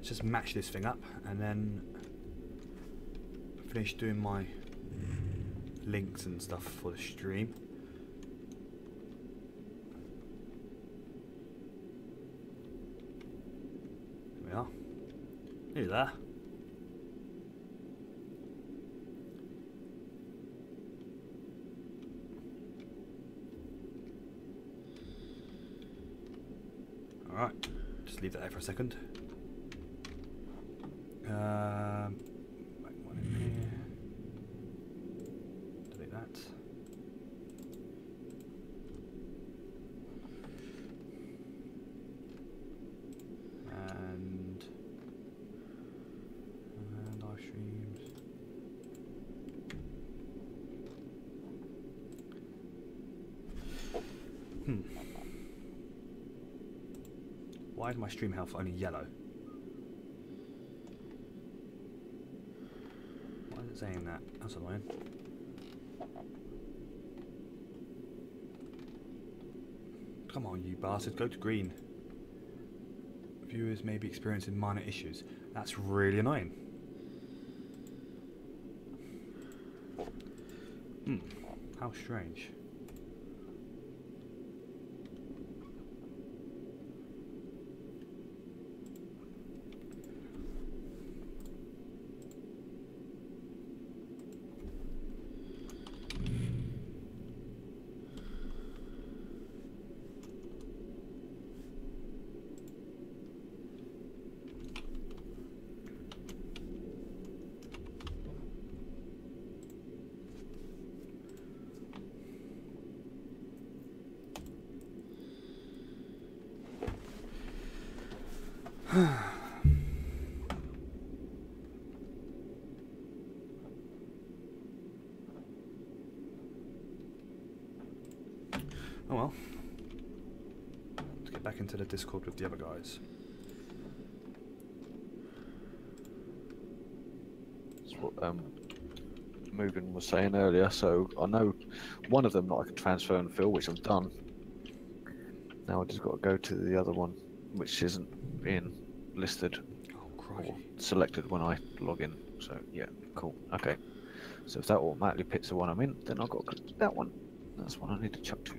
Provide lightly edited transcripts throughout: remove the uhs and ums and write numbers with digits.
let's just match this thing up and then finish doing my links and stuff for the stream. There we are. Nearly there. Alright, just leave that there for a second. Back one in here. Delete that. And live streams. Why is my stream health only yellow? Why is it saying that? That's annoying. Come on, you bastard, go to green. Viewers may be experiencing minor issues. That's really annoying. How strange. Oh well. Let's get back into the Discord with the other guys. That's what Mugen was saying earlier. So I know one of them that I can transfer and fill, which I've done. Now I just got to go to the other one, which isn't being listed or selected when I log in. So yeah, cool. Okay. So if that automatically picks the one I'm in, then I've got to click that one. That's what I need to chuck to.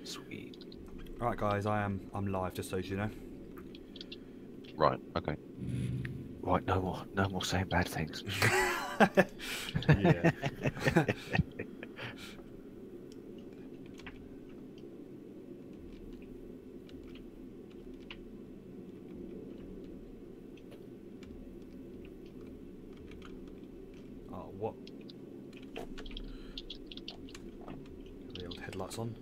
Sweet. Alright guys, I'm live, just so you know. Right, okay. Right, no more saying bad things. Yeah. Oh, what? The old headlights on.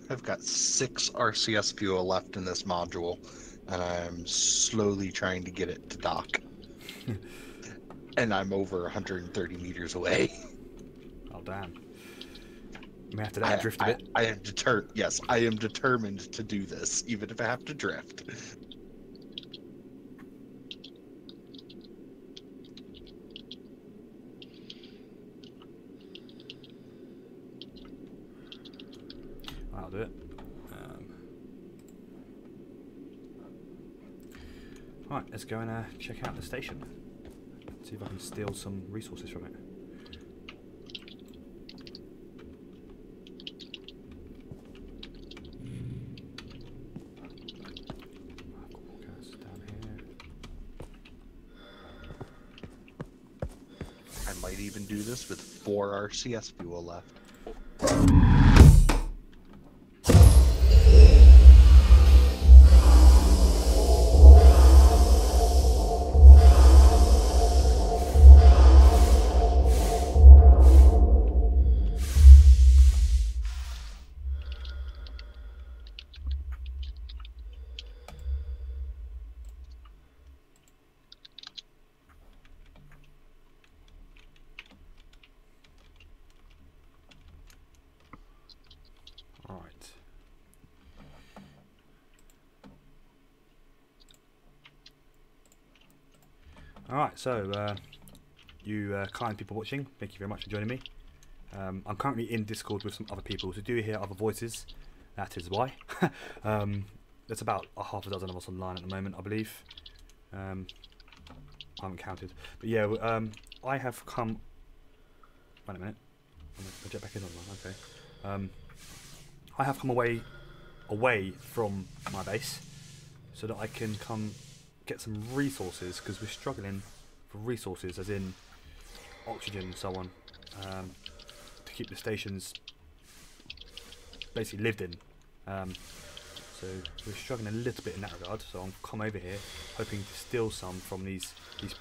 I've got 6 RCS fuel left in this module, and I'm slowly trying to get it to dock. And I'm over 130 meters away. Oh damn. May have to let it drift a bit. I am determined. Yes, I am determined to do this, even if I have to drift. I'll do it. Right, let's go and check out the station. See if I can steal some resources from it. I've got more gas down here. I might even do this with 4 RCS fuel left. Alright, so, you kind people watching. Thank you very much for joining me. I'm currently in Discord with some other people, so do you hear other voices? That is why. There's about a half a dozen of us online at the moment, I believe. I haven't counted, but yeah, I have come. Wait a minute. I'm gonna jet back in online. Okay. I have come away from my base so that I can come get some resources, because we're struggling for resources, as in oxygen and so on, to keep the stations basically lived in. So we're struggling a little bit in that regard, so I'll come over here hoping to steal some from these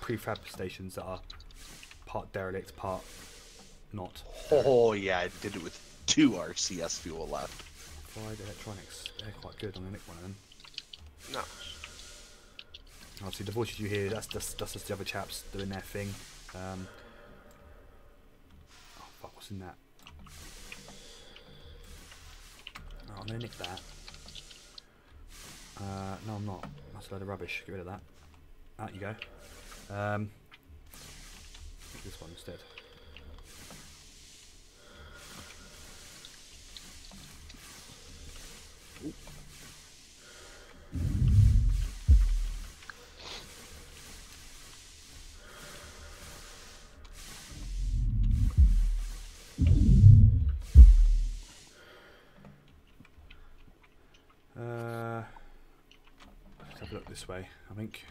prefab stations that are part derelict, part not. Oh yeah, I did it with 2 RCS fuel left. Fried electronics, they're quite good. I'm going to nick one of them. No. Obviously the voices you hear, that's just the other chaps doing their thing. Oh fuck, what's in that? Oh, I'm going to nick that. No I'm not, that's a load of rubbish, get rid of that. Out you go. Take this one instead. Let's have a look this way, I think.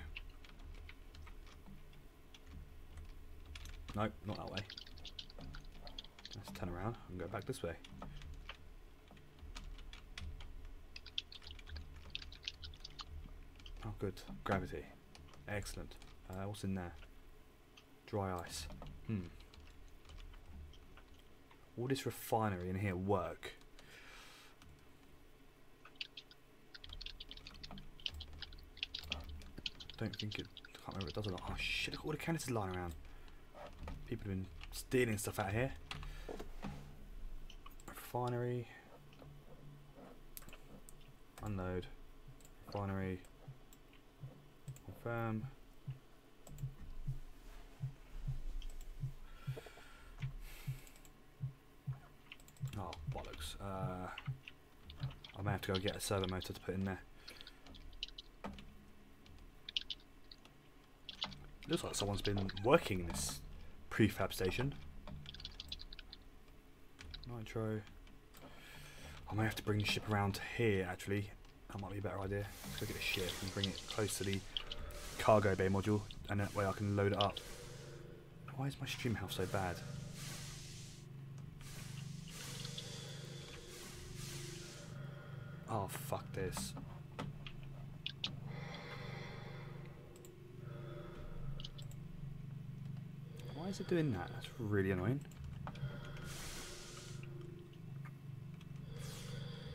Nope, not that way. Let's turn around and go back this way. Oh good, gravity. Excellent. What's in there? Dry ice. Will this refinery in here work? Don't think it. I can't remember if it does or not. Oh shit! Look at all the canisters lying around. People have been stealing stuff out here. Refinery. Unload. Refinery. Confirm. Oh bollocks! I may have to go get a servo motor to put in there. Looks like someone's been working in this prefab station. Nitro. I may have to bring the ship around here actually. That might be a better idea. Let's go get the ship and bring it close to the cargo bay module, and that way I can load it up. Why is my stream health so bad? Oh fuck this. Why is it doing that? That's really annoying.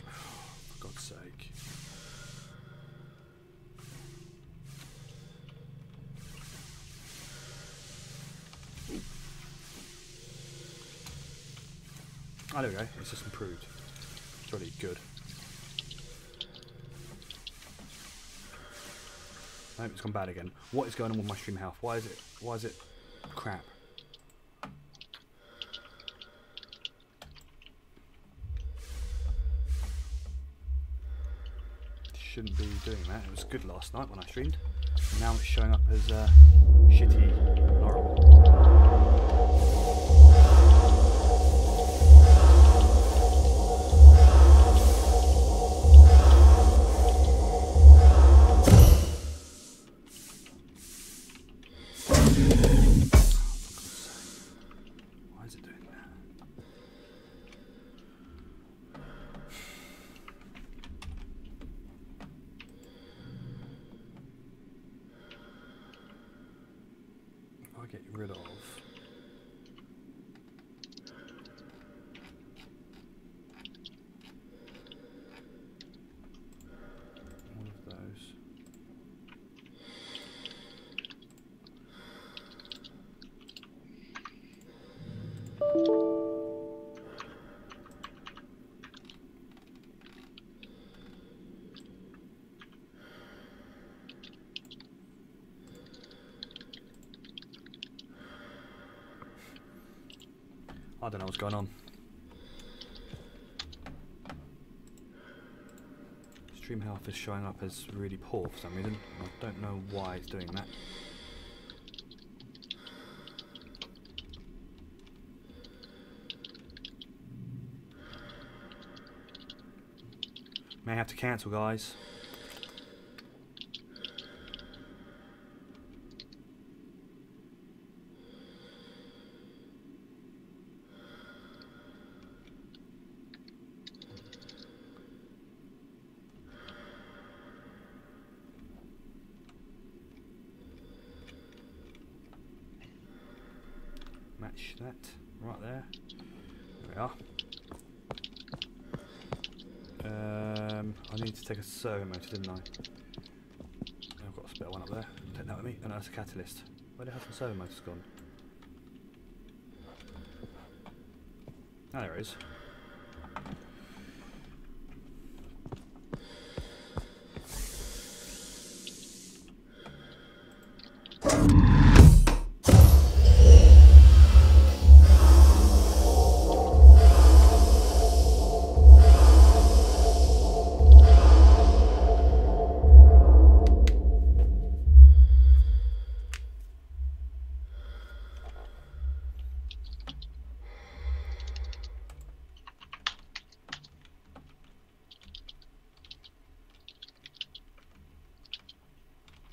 For God's sake. Oh, there we go. It's just improved. It's really good. No, it's gone bad again. What is going on with my stream health? Why is it crap? Shouldn't be doing that. It was good last night when I streamed. Now it's showing up as shitty and horrible. Why is it doing that? I get rid of one of those. I don't know what's going on. Stream health is showing up as really poor for some reason. I don't know why it's doing that. May have to cancel, guys. Match that right there. There we are. I need to take a servo motor, didn't I? I've got a spare one up there. Take that with me. And that's a catalyst. Where the hell have the servo motors gone? Ah, there it is.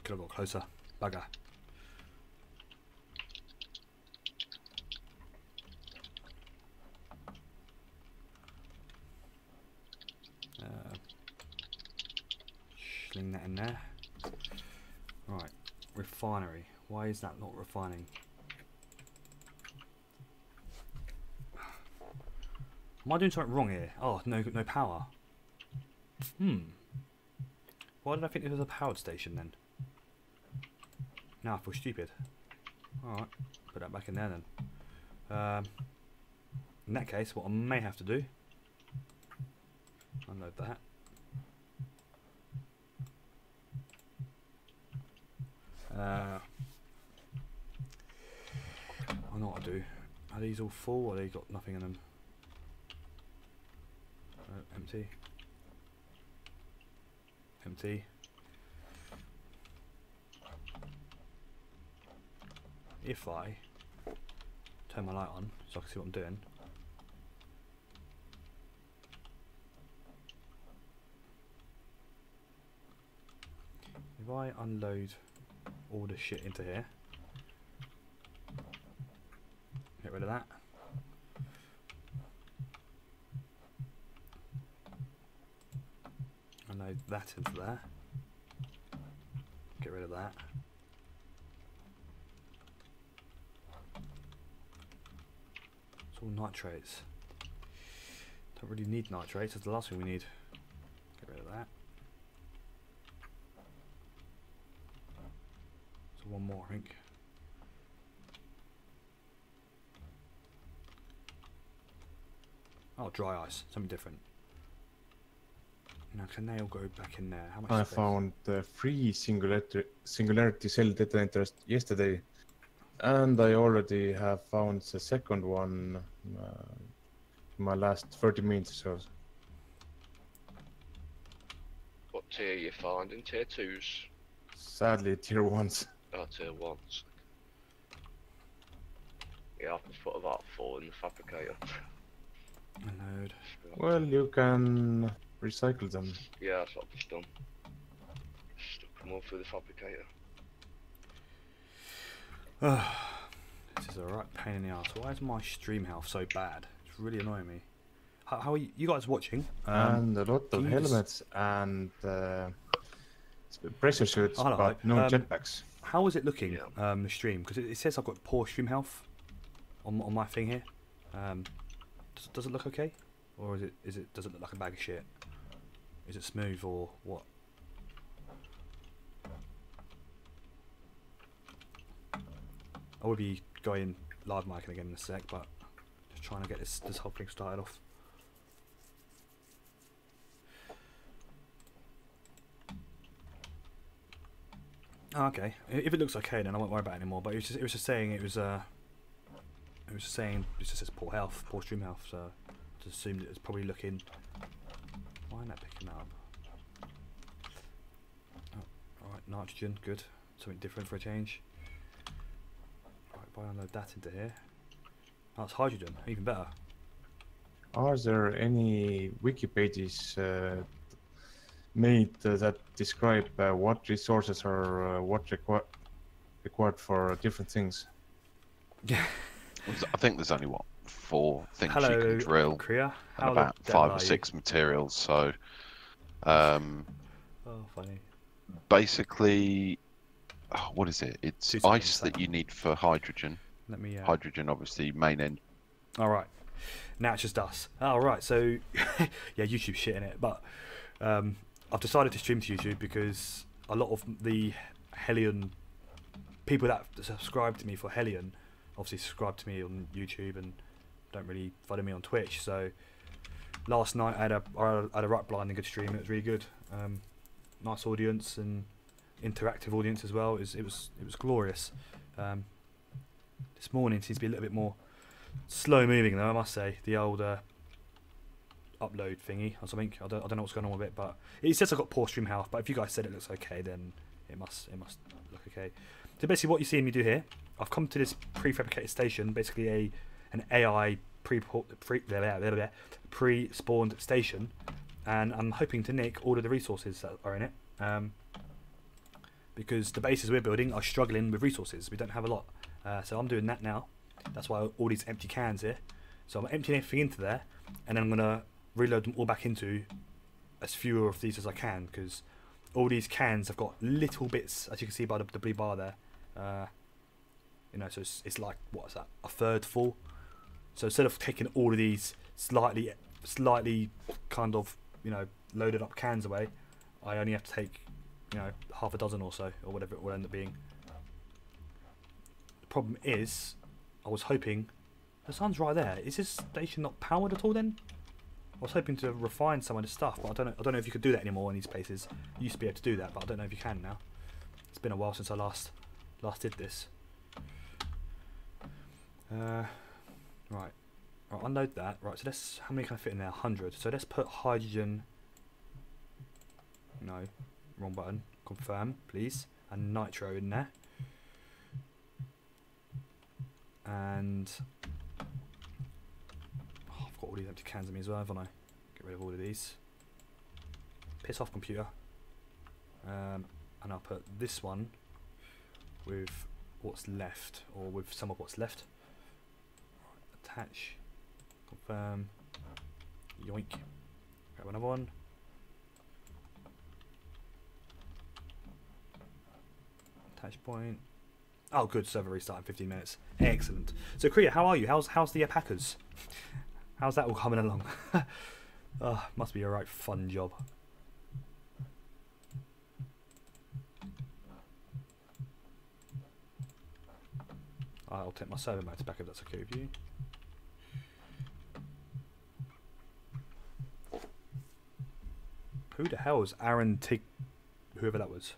Could have got closer. Bugger. Sling that in there. Right. Refinery. Why is that not refining? Am I doing something wrong here? Oh, no power. Why did I think it was a powered station then? Now I feel stupid. Alright, put that back in there then. In that case, what I may have to do, unload that. I know what I do. Are these all full or they got nothing in them? Empty. Empty. If I turn my light on so I can see what I'm doing. If I unload all the shit into here, get rid of that. Unload that into there. Get rid of that. It's all nitrates. Don't really need nitrates, that's the last thing we need. Get rid of that. So one more, I think. Oh, dry ice, something different. Now can they all go back in there? How much I space? found 3 singularity cell detonators yesterday, and I already have found the second one in my last 30 minutes or so. What tier you finding? Tier 2s? Sadly, tier 1s. Oh, tier 1s. Yeah, I can put about 4 in the fabricator. Unload. Well, you can recycle them. Yeah, that's what I've just done. Stuck them all through the fabricator. This is a right pain in the ass. Why is my stream health so bad? It's really annoying me. How are you guys watching? And a lot of you helmets and pressure suits, Hello, but no jetpacks. How is it looking, Yeah. the stream? Because it says I've got poor stream health on my thing here. Does it look okay? Or does it look like a bag of shit? Is it smooth or what? I will be going live micing again in a sec, but just trying to get this whole thing started off. Oh, okay, if it looks okay then I won't worry about it anymore, but it was just saying it was It was saying it just says poor health, poor stream health, so I just assumed it was probably looking. Why isn't that picking that up? Oh, alright, nitrogen, good. Something different for a change. Right, if I unload that into here. Oh, it's hydrogen, even better. Are there any wiki pages made that describe what resources are required for different things? Yeah. I think there's only what 4 things you Hello, can drill, Kriya. and How the about devil 5 are or you? 6 materials. So Oh, funny. basically, what is it? It's 2 seconds, ice that you need for hydrogen. Let me. Hydrogen, obviously, main end. All right. Now it's just us. All right. So, yeah, YouTube's shit in it, but I've decided to stream to YouTube because a lot of the Hellion people that subscribe to me for Hellion obviously subscribe to me on YouTube and don't really follow me on Twitch. So last night I had a right blinding good stream. It was really good. Nice audience and interactive audience as well. It was glorious. This morning seems to be a little bit more slow moving though, I must say. The old upload thingy or something. I don't know what's going on with it, but it says I've got poor stream health. But if you guys said it looks okay, then it must look okay. So basically, what you're seeing me do here, I've come to this prefabricated station, basically an AI pre-spawned station, and I'm hoping to nick all of the resources that are in it, because the bases we're building are struggling with resources. We don't have a lot, so I'm doing that now. That's why all these empty cans here. So I'm emptying everything into there, and then I'm gonna reload them all back into as fewer of these as I can, because all these cans have got little bits, as you can see by the blue bar there. You know, so it's like, what is that, a third full. So instead of taking all of these slightly kind of, you know, loaded up cans away, I only have to take, you know, half a dozen or so, or whatever it will end up being. The problem is, I was hoping, the sun's right there. Is this station not powered at all then? I was hoping to refine some of this stuff, but I don't know if you could do that anymore in these places. You used to be able to do that, but I don't know if you can now. It's been a while since I last did this. Right, unload that. Right, so let's, how many can I fit in there? 100. So let's put hydrogen. No, wrong button. Confirm, please. And nitro in there. And I've got all these empty cans of me as well, haven't I? Get rid of all of these. Piss off, computer. And I'll put this one with what's left, or with some of what's left. Attach, confirm, yoink. Grab another one. Attach point. Oh, good. Server restart in 15 minutes. Excellent. So, Kriya, how are you? How's the Packers? How's that all coming along? Oh, must be a right fun job. I'll take my server motor back if that's okay with you. Who the hell is Aaron Tig? Whoever that was.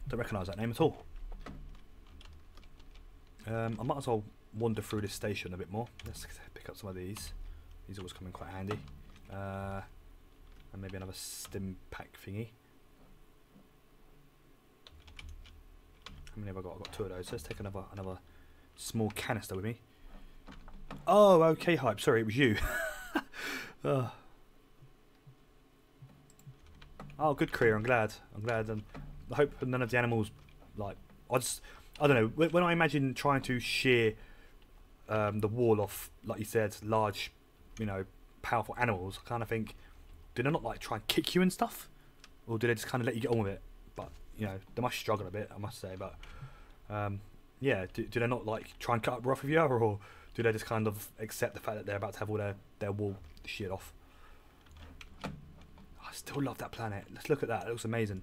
Don't recognise that name at all. I might as well wander through this station a bit more. Let's pick up some of these. These always come in quite handy. And maybe another stim pack thingy. How many have I got? I've got 2 of those. So let's take another small canister with me. Oh, okay, Hype. Sorry, it was you. Oh, good career. I'm glad. And I hope none of the animals, like, I don't know. When I imagine trying to shear the wall off, like you said, large, you know, powerful animals, I kind of think, do they not like try and kick you and stuff, or do they just kind of let you get on with it? But you know, they must struggle a bit, I must say. But yeah, do they not like try and cut up rough with you, or do they just kind of accept the fact that they're about to have all their wall sheared off? I still love that planet. Let's look at that. It looks amazing.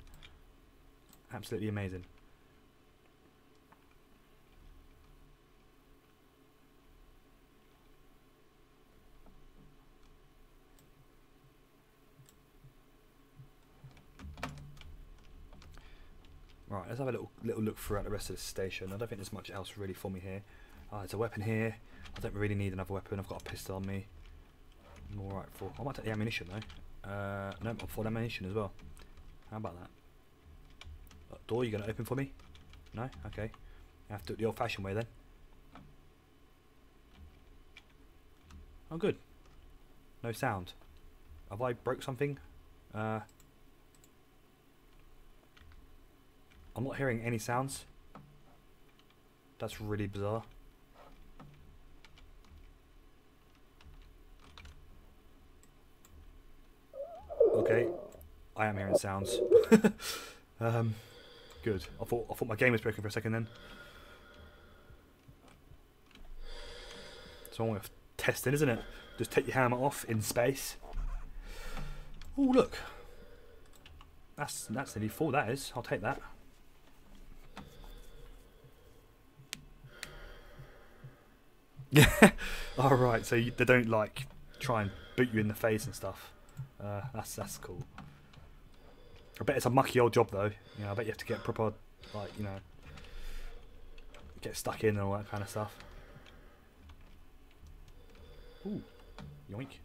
Absolutely amazing. Right, let's have a little look throughout the rest of the station. I don't think there's much else really for me here. There's a weapon here. I don't really need another weapon. I've got a pistol on me. I'm alright for. I might take the ammunition though. No, I'm for the ammunition as well. How about that? Door, you gonna open for me? No? Okay. You have to do it the old-fashioned way then. Oh, good. No sound. Have I broke something? I'm not hearing any sounds. That's really bizarre. Okay, I am hearing sounds. Good. I thought my game was broken for a second then. It's one way of testing, isn't it? Just take your helmet off in space. Oh look, that's nearly full. That is. I'll take that. Yeah. All right. So they don't like try and boot you in the face and stuff. That's cool. I bet it's a mucky old job though. You know, I bet you have to get proper, like, you know, get stuck in and all that kind of stuff. Ooh, yoink.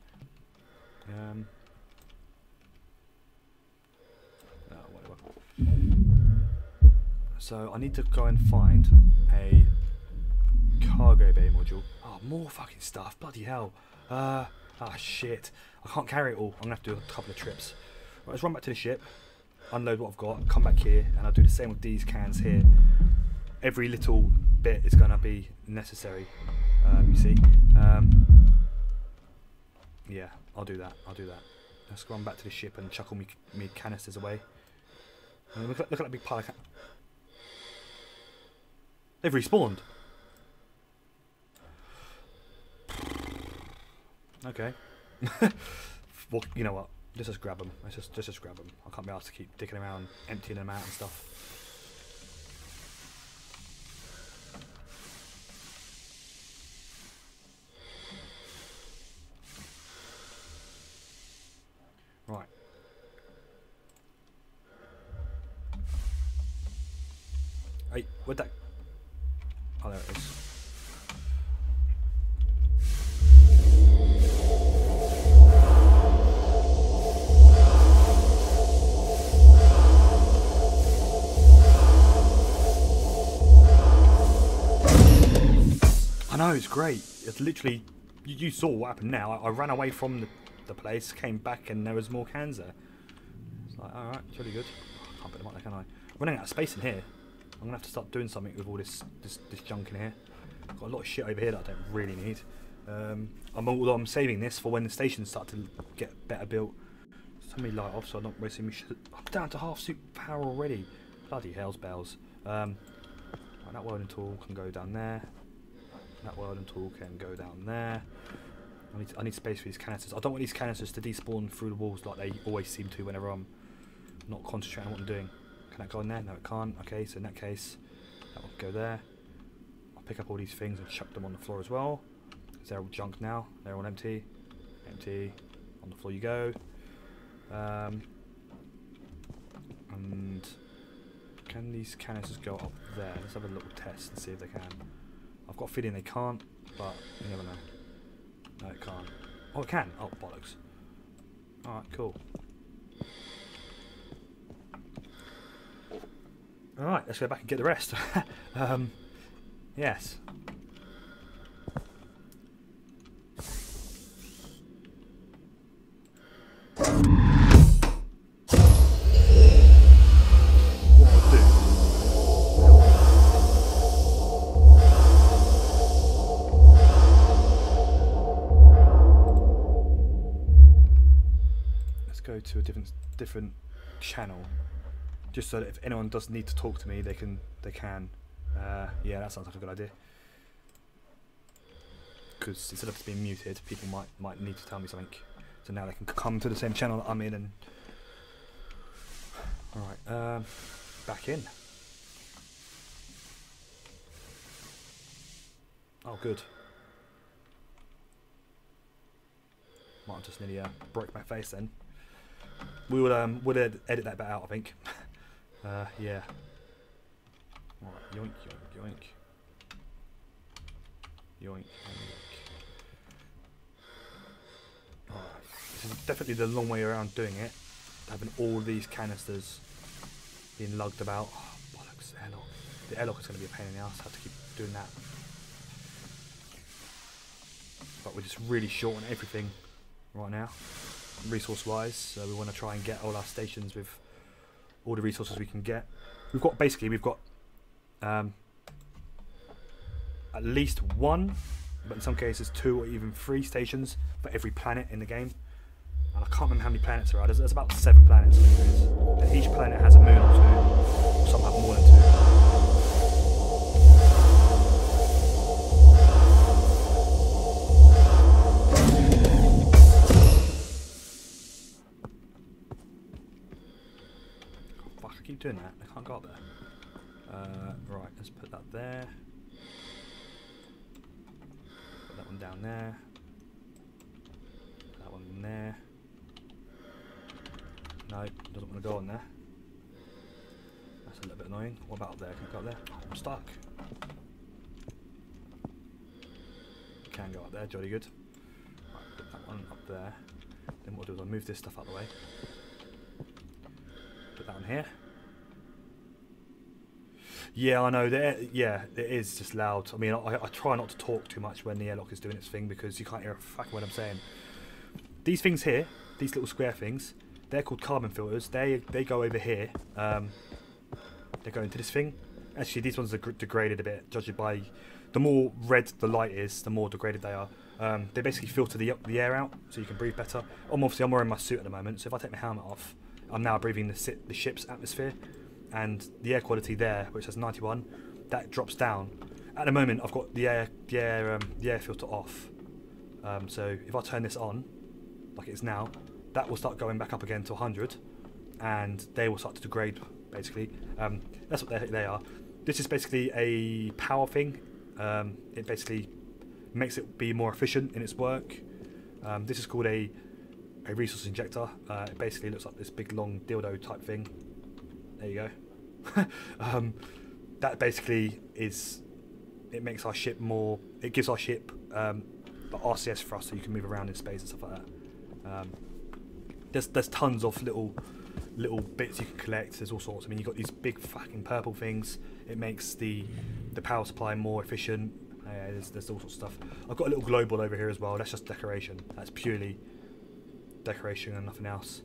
Whatever. So I need to go and find a cargo bay module. Oh, more fucking stuff. Bloody hell. Ah, shit. I can't carry it all. I'm gonna have to do a couple of trips. Right, let's run back to the ship, unload what I've got, come back here, and I'll do the same with these cans here. Every little bit is gonna be necessary. You see. Yeah, I'll do that. Let's run back to the ship and chuckle me canisters away. Look at that big pile of they've respawned. Okay. Well, you know what? Let's just grab them. Let's just grab them. I can't be asked to keep dicking around, emptying them out and stuff. Right. Hey, where'd that? Oh, there it is. I know, it's great. It's literally, you saw what happened now. I ran away from the place, came back, and there was more cans there. It's like, alright, it's really good. I can't put them up there, can I? I'm running out of space in here. I'm going to have to start doing something with all this junk in here. I've got a lot of shit over here that I don't really need. Although I'm saving this for when the stations start to get better built. Just let me light off so I'm not wasting my shit. I'm down to half super power already. Bloody hell's bells. Right, that welding tool can go down there. That welding tool can go down there. I need space for these canisters. I don't want these canisters to despawn through the walls like they always seem to whenever I'm not concentrating on what I'm doing. Can that go in there? No, it can't. Okay, so in that case, that will go there. I'll pick up all these things and chuck them on the floor as well. Because they're all junk now. They're all empty. Empty. On the floor you go. And can these canisters go up there? Let's have a little test and see if they can. I've got a feeling they can't, but you never know. No, it can't. Oh, it can. Oh, bollocks. Alright, cool. Alright, let's go back and get the rest. Yes. What I'll do. Let's go to a different channel. Just so that if anyone does need to talk to me, they can. Yeah, that sounds like a good idea. Because instead of being muted, people might need to tell me something. So now they can come to the same channel that I'm in and. All right, back in. Oh, good. Might have just nearly broke my face then. We'll edit that bit out, I think. Yeah. Alright, yoink, yoink, yoink. Yoink, yoink. Alright, this is definitely the long way around doing it. Having all these canisters being lugged about. Oh, bollocks, the airlock. The airlock is going to be a pain in the ass. I have to keep doing that. But we're just really short on everything right now, resource-wise. So we want to try and get all our stations with all the resources we can get. We've got at least one, but in some cases 2 or even 3 stations for every planet in the game. And I can't remember how many planets there are. There's about 7 planets, I think there is. And each planet has a moon or 2, or some have more than 2. Oh, fuck, I keep doing that. I can't go up there. Right, let's put that there. Put that one down there. Put that one in there. No, doesn't want to go on there. That's a little bit annoying. What about up there? Can I go up there? Oh, I'm stuck. Can go up there, jolly good. Right, put that one up there. Then what I'll do is I'll move this stuff out of the way. Put that one here. Yeah, I know. Yeah, it is just loud. I mean, I try not to talk too much when the airlock is doing its thing because you can't hear a fucking word I'm saying. These things here, these little square things, they're called carbon filters. They go over here. They go into this thing. Actually, these ones are degraded a bit, judging by the more red the light is, the more degraded they are. They basically filter the air out so you can breathe better. Obviously, I'm wearing my suit at the moment, so if I take my helmet off, I'm now breathing the ship's atmosphere. And the air quality there, which has 91, that drops down. At the moment, I've got the air filter off. So if I turn this on, like it is now, that will start going back up again to 100, and they will start to degrade. Basically, that's what they are. This is basically a power thing. It basically makes it be more efficient in its work. This is called a resource injector. It basically looks like this big long dildo type thing. There you go. That basically is, it makes our ship more, it gives our ship the RCS thrust so you can move around in space and stuff like that. There's tons of little bits you can collect. There's all sorts. I mean, you've got these big fucking purple things. It makes the power supply more efficient. There's all sorts of stuff. I've got a little global over here as well. That's just decoration. That's purely decoration and nothing else.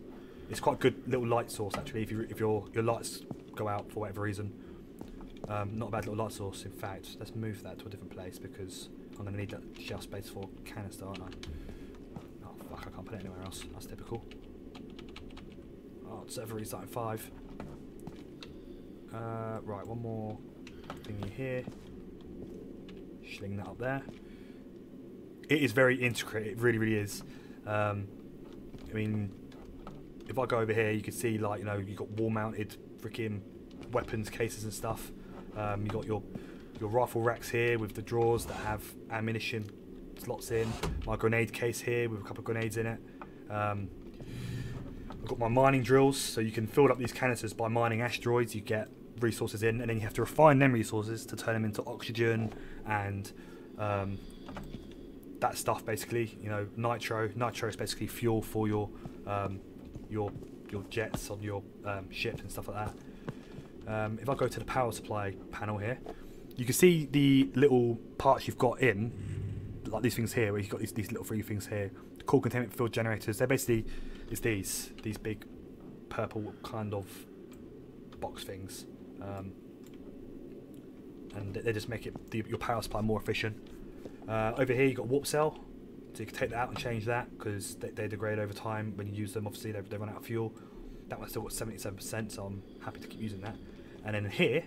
It's quite a good little light source actually. If your lights go out for whatever reason, not a bad little light source. In fact, let's move that to a different place because I'm going to need that shelf space for canister, aren't I? Oh fuck! I can't put it anywhere else. That's typical. Oh, server restart 5. Right, one more thingy here. Sling that up there. It is very intricate. It really, really is. I mean, if I go over here, you can see, like, you know, you've got wall-mounted freaking weapons cases and stuff. You've got your rifle racks here with the drawers that have ammunition slots in. My grenade case here with a couple of grenades in it. I've got my mining drills, so you can fill up these canisters by mining asteroids. You get resources in, and then you have to refine them resources to turn them into oxygen and that stuff. Basically, you know, nitro. Nitro is basically fuel for your jets on your ships and stuff like that. If I go to the power supply panel here, you can see the little parts you've got in, like these things here, where you've got these little 3 things here. The core containment field generators. They're basically, it's these big purple kind of box things, and they just make it your power supply more efficient. Over here you've got warp cell, so you can take that out and change that because they degrade over time when you use them. Obviously they run out of fuel. That one's still got 77%, so I'm happy to keep using that. And then here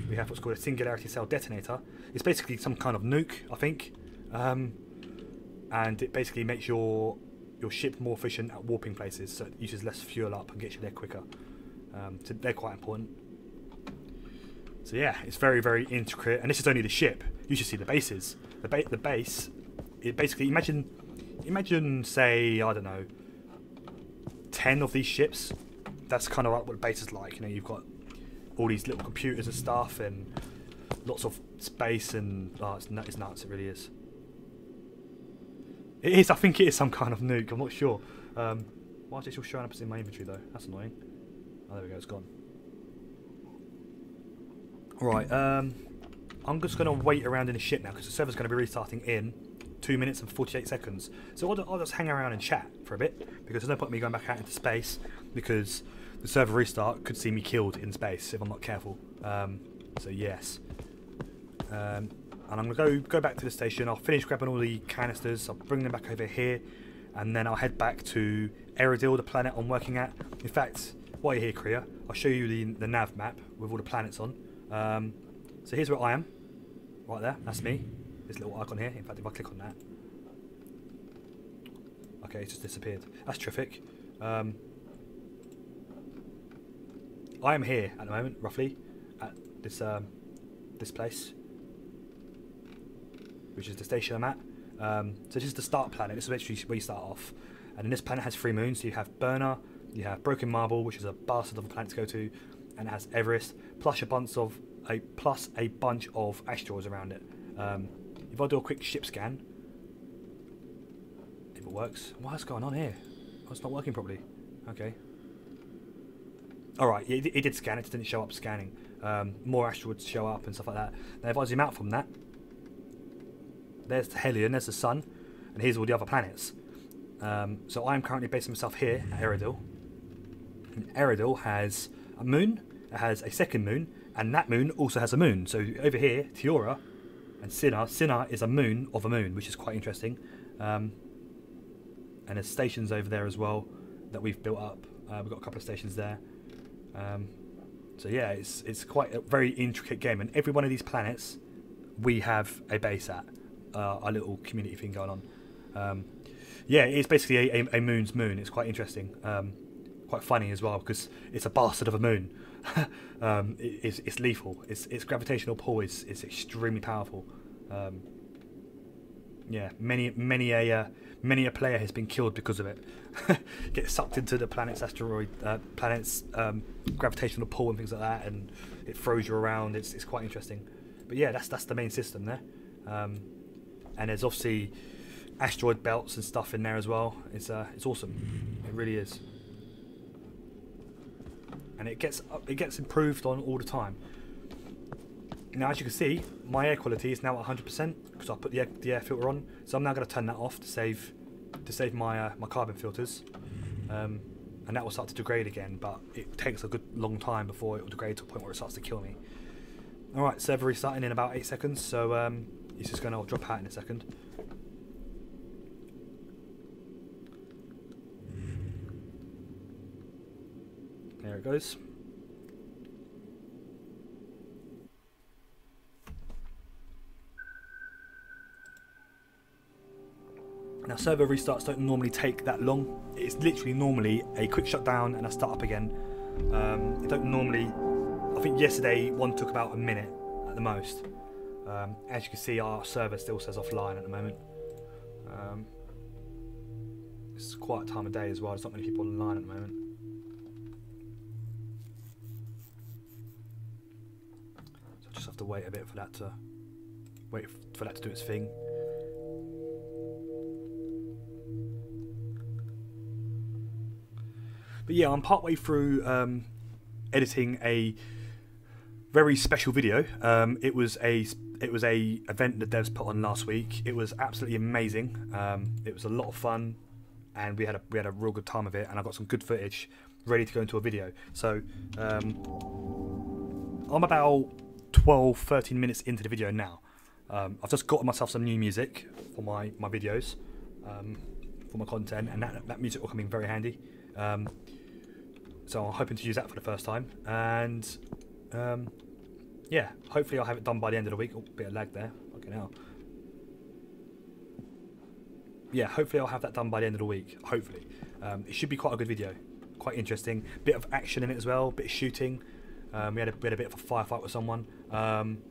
we have what's called a singularity cell detonator. It's basically some kind of nuke, I think, and it basically makes your ship more efficient at warping places, so it uses less fuel up and gets you there quicker. So they're quite important. So yeah, it's very, very intricate, and this is only the ship. You should see the bases. The base, it basically, imagine say, I don't know, 10 of these ships. That's kind of like what the base is like. You know, you've got all these little computers and stuff, and lots of space, and it's nuts. It really is. It is. I think it is some kind of nuke. I'm not sure. Why is it still showing up in my inventory though? That's annoying. Oh, there we go. It's gone. Right. I'm just gonna wait around in the ship now because the server's gonna be restarting in 2 minutes and 48 seconds. So I'll just hang around and chat for a bit because there's no point in me going back out into space because the server restart could see me killed in space if I'm not careful. So yes. And I'm gonna go back to the station. I'll finish grabbing all the canisters. I'll bring them back over here, and then I'll head back to Eridil, the planet I'm working at. In fact, while you're here, Quertier, I'll show you the nav map with all the planets on. So here's where I am, right there. That's me. This little icon here. In fact, if I click on that, okay, it just disappeared. That's terrific. I am here at the moment, roughly, at this this place, which is the station I'm at. So this is the start planet. This is actually where you start off. And then this planet has 3 moons. So you have Burner, you have Broken Marble, which is a bastard of a planet to go to, and it has Everest, plus a bunch of asteroids around it. If I do a quick ship scan, if it works. What's going on here? Oh, it's not working properly. Okay. Alright, it did scan, it just didn't show up scanning. More asteroids show up and stuff like that. Now if I zoom out from that, there's the Hellion, there's the Sun, and here's all the other planets. So I'm currently basing myself here at Eridil. And Eridil has a moon, it has a second moon, and that moon also has a moon. So over here, Tiora and Sinna is a moon of a moon, which is quite interesting. And there's stations over there as well that we've built up. We've got a couple of stations there. So yeah, it's quite a very intricate game, and every one of these planets we have a base at, a little community thing going on. Yeah, it's basically a moon's moon. It's quite interesting, quite funny as well because it's a bastard of a moon. It's lethal. Its gravitational pull is extremely powerful. Yeah, many a player has been killed because of it. Gets sucked into the planet's gravitational pull and things like that, and it throws you around. It's quite interesting. But yeah, that's the main system there. And there's obviously asteroid belts and stuff in there as well. It's awesome. It really is. And it gets improved on all the time. Now, as you can see, my air quality is now at 100% because I put the air filter on. So I'm now going to turn that off to save my my carbon filters, and that will start to degrade again. But it takes a good long time before it will degrade to a point where it starts to kill me. All right, server restarting in about 8 seconds. So it's just going to drop out in a second. There it goes. Now, server restarts don't normally take that long. It's literally normally a quick shutdown and a start up again. It don't normally. I think yesterday one took about a minute at the most. As you can see, our server still says offline at the moment. It's quite a time of day as well. There's not many people online at the moment. So I just have to wait a bit for that to do its thing. But yeah, I'm partway through editing a very special video. It was a event that devs put on last week. It was absolutely amazing. It was a lot of fun, and we had a real good time of it. And I got some good footage ready to go into a video. So I'm about 12-13 minutes into the video now. I've just got myself some new music for my videos, for my content, and that music will come in very handy. So I'm hoping to use that for the first time, and yeah, hopefully I'll have it done by the end of the week. Oh, bit of lag there. Okay, now. Yeah, hopefully I'll have that done by the end of the week. Hopefully, it should be quite a good video, quite interesting. Bit of action in it as well, bit of shooting. We had a bit of a firefight with someone, and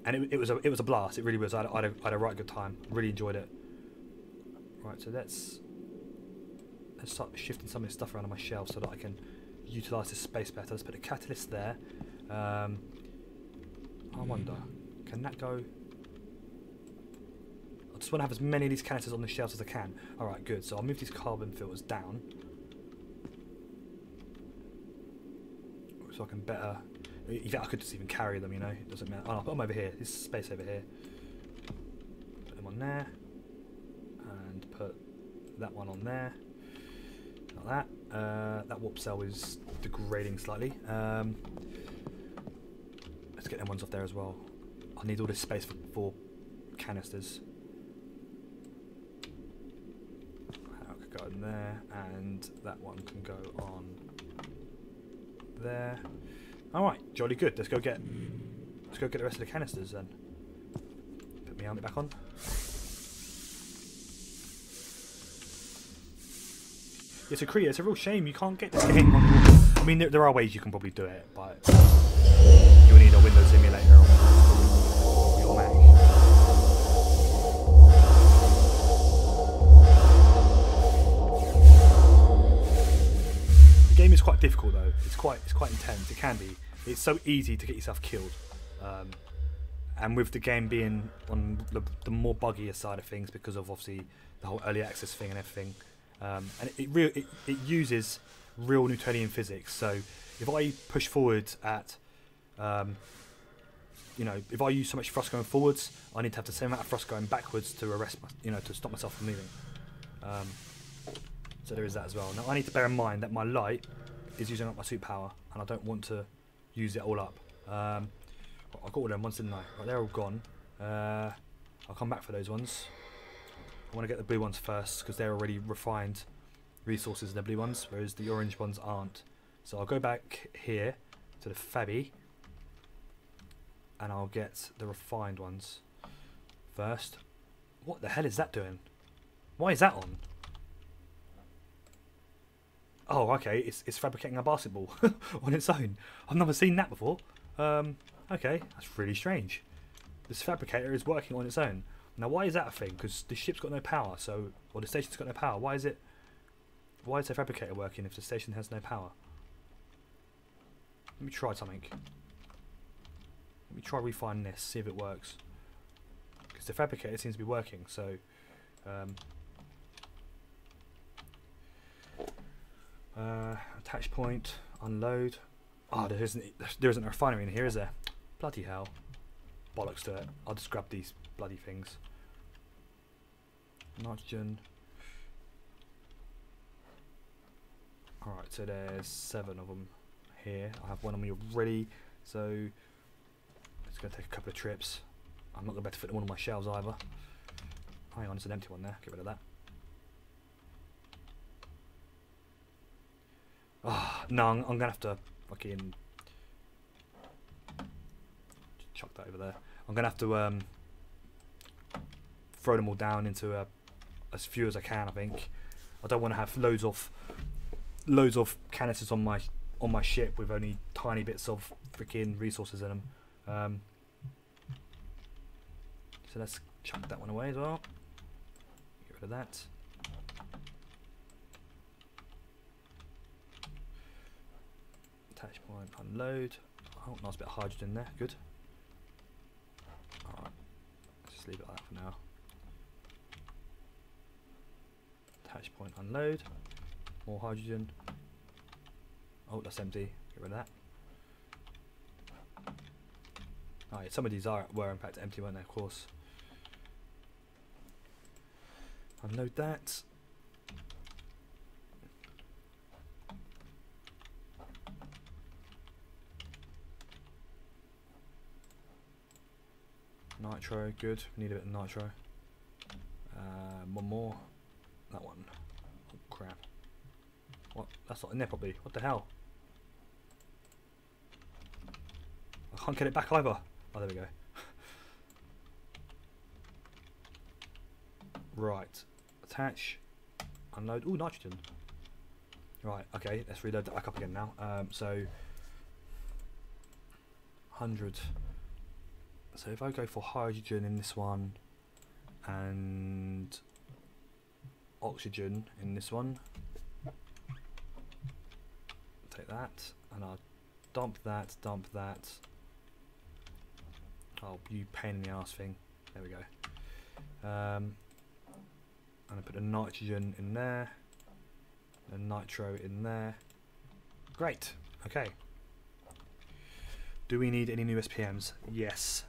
it was a blast. It really was. I had a right good time. Really enjoyed it. Right, so let's start shifting some of this stuff around on my shelf so that I can utilise this space better. Let's put a catalyst there. I wonder, can that go? I just want to have as many of these canisters on the shelves as I can. Alright, good. So I'll move these carbon filters down. So I can better... In fact, I could just even carry them, you know. It doesn't matter. Oh, I'll put them over here. This is space over here. Put them on there. And put that one on there. Like that. That warp cell is degrading slightly. Let's get them ones off there as well. I need all this space for canisters. That could go in there, and that one can go on there. Alright, jolly good. Let's go get the rest of the canisters then. Put my helmet back on. It's a Quertier. It's a real shame you can't get this game on. I mean, there are ways you can probably do it, but you'll need a Windows emulator on your Mac. The game is quite difficult though. It's quite intense. It can be. It's so easy to get yourself killed. And with the game being on the more buggier side of things because of obviously the whole early access thing and everything. And it uses real Newtonian physics. So if I push forward at, you know, if I use so much thrust going forwards, I need to have the same amount of thrust going backwards to arrest, to stop myself from moving. So there is that as well. Now I need to bear in mind that my light is using up my suit power, and I don't want to use it all up. I got all them ones, didn't I? Right, they're all gone. I'll come back for those ones. I want to get the blue ones first because they're already refined resources in the blue ones, whereas the orange ones aren't. So I'll go back here to the Fabby and I'll get the refined ones first. What the hell is that doing? Why is that on? Oh, okay, it's fabricating a basketball on its own. I've never seen that before. Okay, that's really strange. This fabricator is working on its own. Now, why is that a thing? Because the ship's got no power, or the station's got no power. Why is the fabricator working if the station has no power? Let me try something. Let me try refine this, see if it works. Because the fabricator seems to be working, so... attach point, unload. Oh, there isn't a refinery in here, is there? Bloody hell. Bollocks to it. I'll just grab these bloody things. Nitrogen. Alright, so there's 7 of them here. I have one on me already, so it's going to take a couple of trips. I'm not going to be able to fit them on my shelves either. Hang on, there's an empty one there. Get rid of that. Oh, no, I'm going to have to fucking chuck that over there. I'm going to have to throw them all down into as few as I can, I think. I don't want to have loads of canisters on my ship with only tiny bits of freaking resources in them. So let's chuck that one away as well. Get rid of that. Attach point, unload. Oh, nice bit of hydrogen there, good. Alright, let's just leave it like that for now. Attach point, unload. More hydrogen. Oh, that's empty. Get rid of that. Alright, some of these were in fact empty, weren't they? Of course. Unload that. Nitro, good. We need a bit of nitro. One more. That one. Oh crap. What? That's not in there properly. What the hell? I can't get it back either. Oh, there we go. Right. Attach. Unload. Ooh, nitrogen. Right, okay. Let's reload that back up again now. So 100. So if I go for hydrogen in this one and oxygen in this one, take that, and I'll dump that, dump that. Oh, you pain in the ass thing. There we go. And I put the nitrogen in there, the nitro in there. Great. Okay. Do we need any new SPMs? Yes.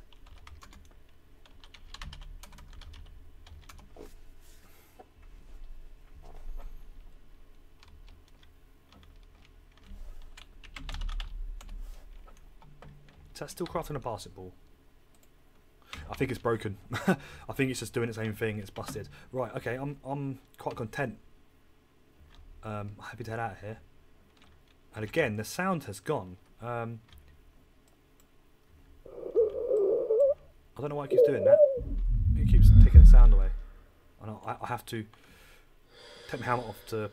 Is that still crafting a basketball? I think it's broken. I think it's just doing its own thing. It's busted. Right. Okay. I'm quite content. Happy to head out of here. And again, the sound has gone. I don't know why it keeps doing that. It keeps taking the sound away. And I have to take my helmet off to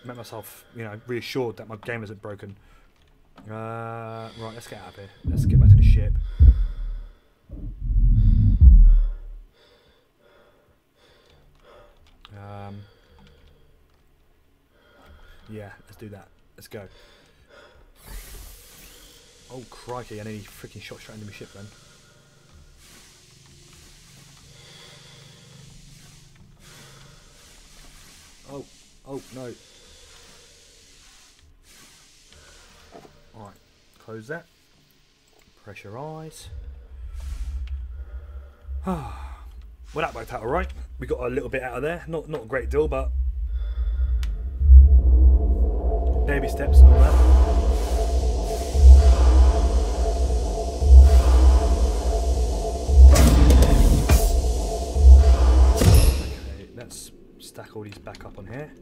make myself, you know, reassured that my game isn't broken. Right, let's get out of here. Let's get back to the ship. Yeah, let's do that. Let's go. Oh crikey, I nearly freaking shot straight into my ship then. Oh no. Alright, close that. Pressurise. Well, that worked out alright. We got a little bit out of there. Not a great deal, but baby steps and all that. Okay, let's stack all these back up on here.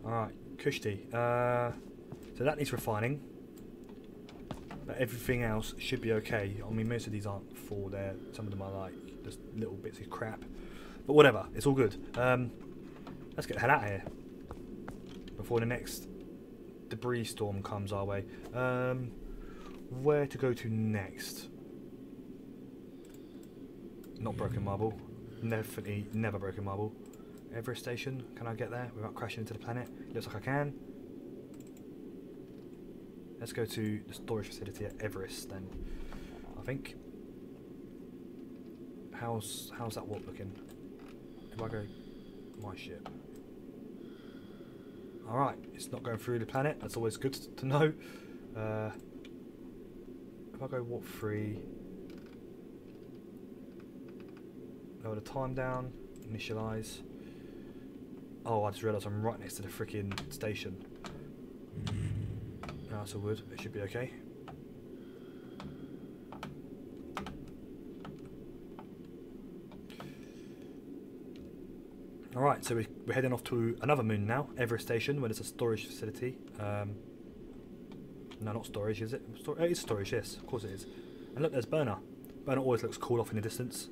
Alright, Quertier. So that needs refining. But everything else should be okay. I mean, most of these aren't full there. Some of them are like just little bits of crap. But whatever, it's all good. Let's get the hell out of here before the next debris storm comes our way. Where to go to next? Not Broken Marble. Definitely never Broken Marble. Everest Station, can I get there without crashing into the planet? Looks like I can. Let's go to the storage facility at Everest then, I think. How's that warp looking? If I go my ship. Alright, it's not going through the planet, that's always good to know. If I go warp 3, lower the time down, initialize. Oh, I just realised I'm right next to the freaking station. No, that's all good. It should be okay. Alright, so we're heading off to another moon now, Everest Station, where there's a storage facility. No, not storage, is it? It is storage, yes, of course it is. And look, there's Burner. Burner always looks cool off in the distance.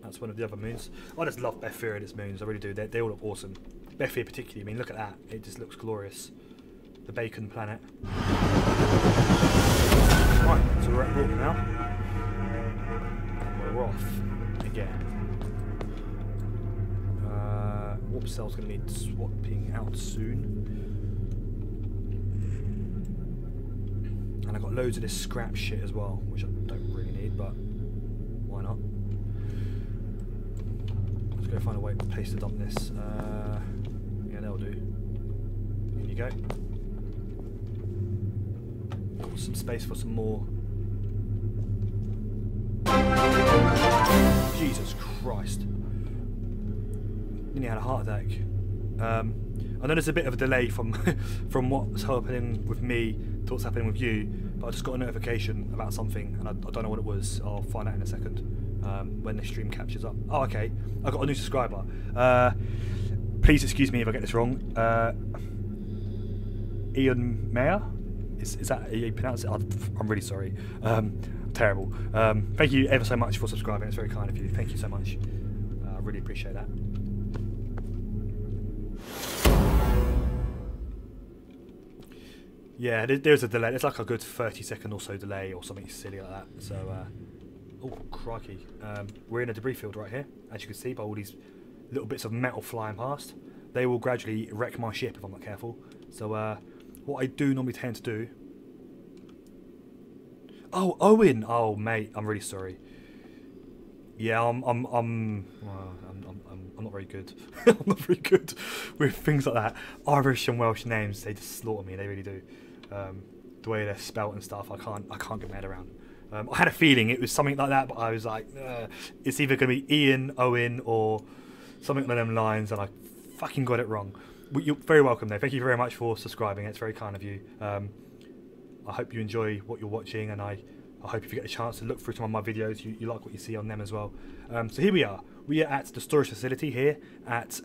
That's one of the other moons. I just love Quertier and its moons, I really do. They all look awesome. Quertier particularly, I mean, look at that. It just looks glorious. The Bacon planet. Right, so we're at warp now. And we're off again. Warp cell's going to need swapping out soon. And I got loads of this scrap shit as well, which I don't really need, but why not? Let's go find a place to dump this. Yeah, that'll do. Here you go. Got some space for some more. Jesus Christ. Nearly had a heart attack. I know there's a bit of a delay from from what's happening with me to what's happening with you, but I just got a notification about something and I don't know what it was. I'll find out in a second when the stream catches up. Oh, okay. I got a new subscriber. Please excuse me if I get this wrong. Ian Mayer? Is that how you pronounce it? I'm really sorry. Terrible. Thank you ever so much for subscribing. It's very kind of you. Thank you so much. I really appreciate that. Yeah, there's a delay. It's like a good 30-second or so delay or something silly like that. So, oh crikey, we're in a debris field right here, as you can see by all these little bits of metal flying past, they will gradually wreck my ship if I'm not careful. So what I do normally tend to do... Oh, Owen! Oh, mate, I'm really sorry. Yeah, I'm not very good. I'm not very good with things like that. Irish and Welsh names, they just slaughter me. They really do. The way they're spelt and stuff, I can't get my head around. I had a feeling it was something like that, but I was like, it's either going to be Ian, Owen, or something along them lines, and I fucking got it wrong. You're very welcome, though. Thank you very much for subscribing. It's very kind of you. I hope you enjoy what you're watching, and I hope if you get a chance to look through some of my videos, you like what you see on them as well. So here we are. We are at the storage facility here at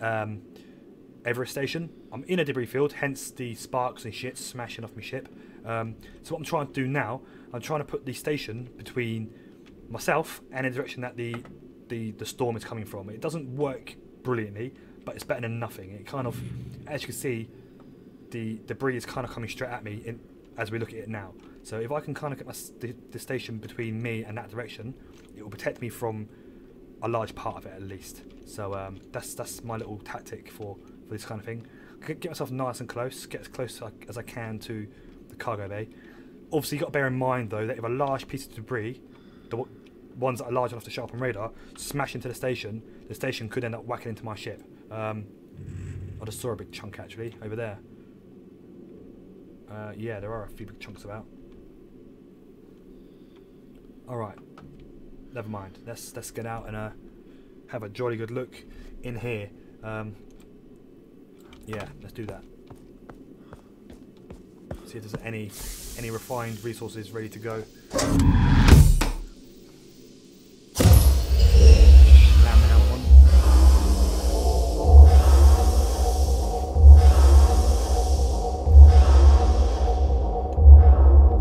Everest Station. I'm in a debris field, hence the sparks and shit smashing off my ship. So what I'm trying to do now, I'm trying to put the station between myself and the direction that the storm is coming from. It doesn't work brilliantly, but it's better than nothing. It kind of, as you can see, the debris is kind of coming straight at me as we look at it now. So if I can kind of get the station between me and that direction, it will protect me from a large part of it at least. So that's my little tactic for this kind of thing. Get myself nice and close, get as close as I can to the cargo bay. Obviously, you've got to bear in mind though that if a large piece of debris, the ones that are large enough to show up on radar, smash into the station could end up whacking into my ship. I just saw a big chunk actually over there. Yeah, there are a few big chunks about. Alright, never mind. Let's get out and have a jolly good look in here. Yeah, let's do that. See if there's any refined resources ready to go. Slam the helmet on.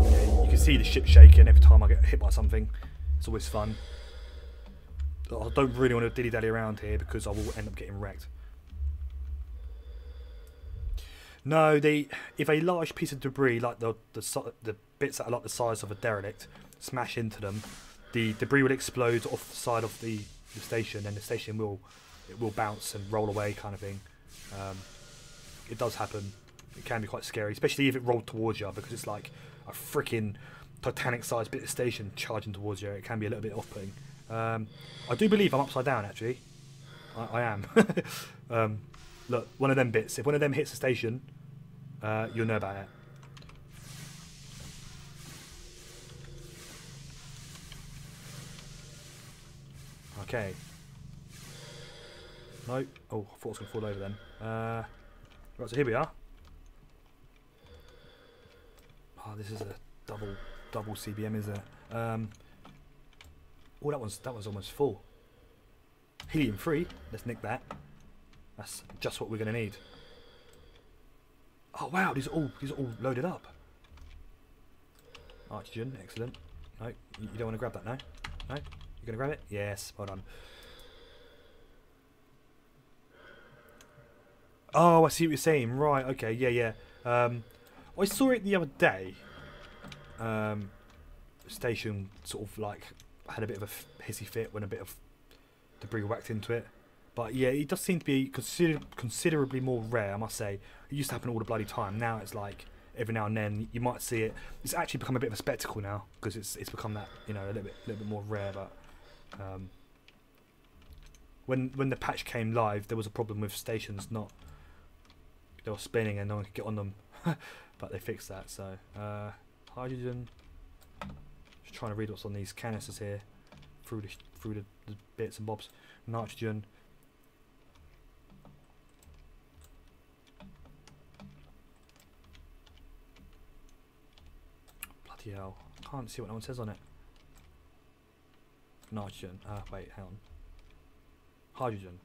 Yeah, you can see the ship shaking every time I get hit by something. It's always fun. I don't really want to dilly-dally around here because I will end up getting wrecked. No, if a large piece of debris, like the bits that are like the size of a derelict, smash into them, the debris will explode off the side of the station, and the station will bounce and roll away, kind of thing. It does happen. It can be quite scary, especially if it rolled towards you, because it's like a freaking Titanic-sized bit of station charging towards you. It can be a little bit off-putting. I do believe I'm upside down, actually. I am. Look, one of them bits. If one of them hits the station, you'll know about it. Okay. No. Oh, I thought it was going to fall over then. Right, so here we are. Oh, this is a double CBM, is it? Oh, that one's almost full. Helium 3. Let's nick that. That's just what we're going to need. Oh wow, these are all loaded up. Oxygen, excellent. No, you don't want to grab that, no? No? You're going to grab it? Yes, well done. Oh, I see what you're saying. Right, okay, yeah. I saw it the other day. Station sort of like had a bit of a hissy fit when a bit of debris whacked into it. But yeah, it does seem to be considerably more rare, I must say. It used to happen all the bloody time. Now it's like every now and then you might see it. It's actually become a bit of a spectacle now because it's become that, you know, a little bit more rare. But when the patch came live, there was a problem with stations they were spinning and no one could get on them. But they fixed that. So hydrogen. Just trying to read what's on these canisters here through the bits and bobs. Nitrogen. Bloody hell. I can't see what no one says on it. Nitrogen. Wait, hang on. Hydrogen.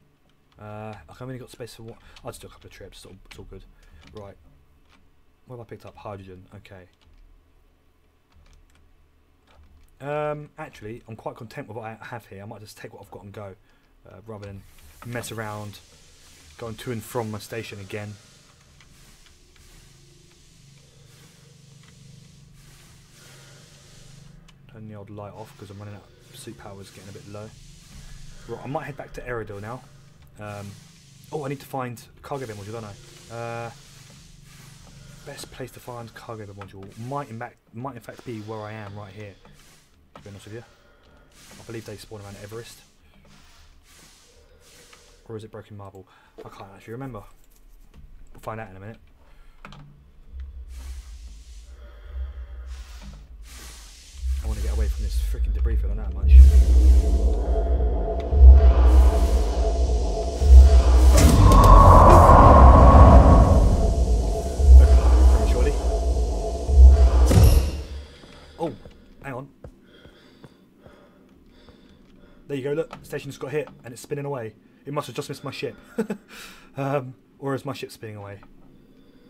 I've only got space for one. I'll just do a couple of trips. It's all good. Right. What have I picked up? Hydrogen. Okay. Actually, I'm quite content with what I have here. I might just take what I've got and go, rather than mess around, going to and from my station again. Turn the old light off because I'm running out of suit power, is getting a bit low. Right, I might head back to Aerodil now. Oh, I need to find cargo bay module, don't I? Best place to find cargo bay module might in fact be where I am right here. To be honest with you, I believe they spawn around Everest, or is it Broken Marble? I can't actually remember. We'll find out in a minute. I want to get away from this freaking debris field, I know that much. Prematurely. Oh, hang on. There you go, look, the station just got hit and it's spinning away. It must have just missed my ship. Or is my ship spinning away?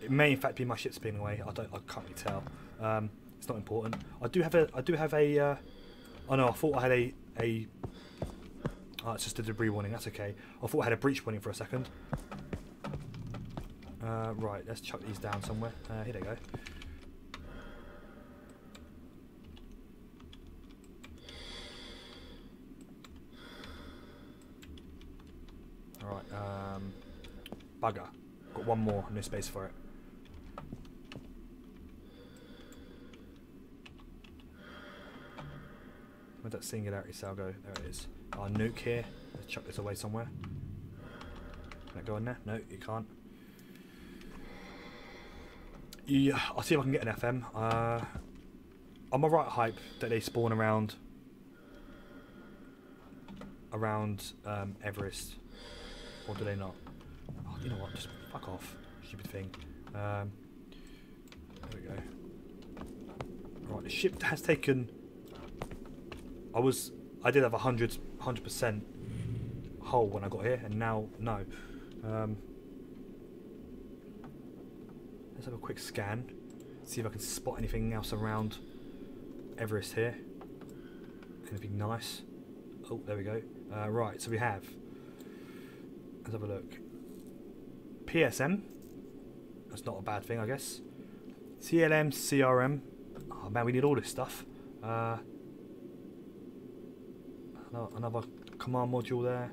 It may in fact be my ship spinning away. I can't really tell. It's not important. I do have a. Oh no, I thought I had a. Oh, it's just a debris warning. That's okay. I thought I had a breach warning for a second. Right, let's chuck these down somewhere. Here they go. All right. Bugger. Got one more. No space for it. Where'd that singularity cell go? There it is. Our nuke here. Let's chuck this away somewhere. Can it go in there? No, you can't. Yeah, I'll see if I can get an FM. I'm alright hype that they spawn around Everest, or do they not? Oh, you know what? Just fuck off, stupid thing. There we go. Right, the ship has taken. I did have 100% hull when I got here, and now no. Let's have a quick scan, see if I can spot anything else around Everest here. Anything nice? Oh, there we go. Right, so we have. Let's have a look. PSM. That's not a bad thing, I guess. CLM, CRM. Oh man, we need all this stuff. Another command module there.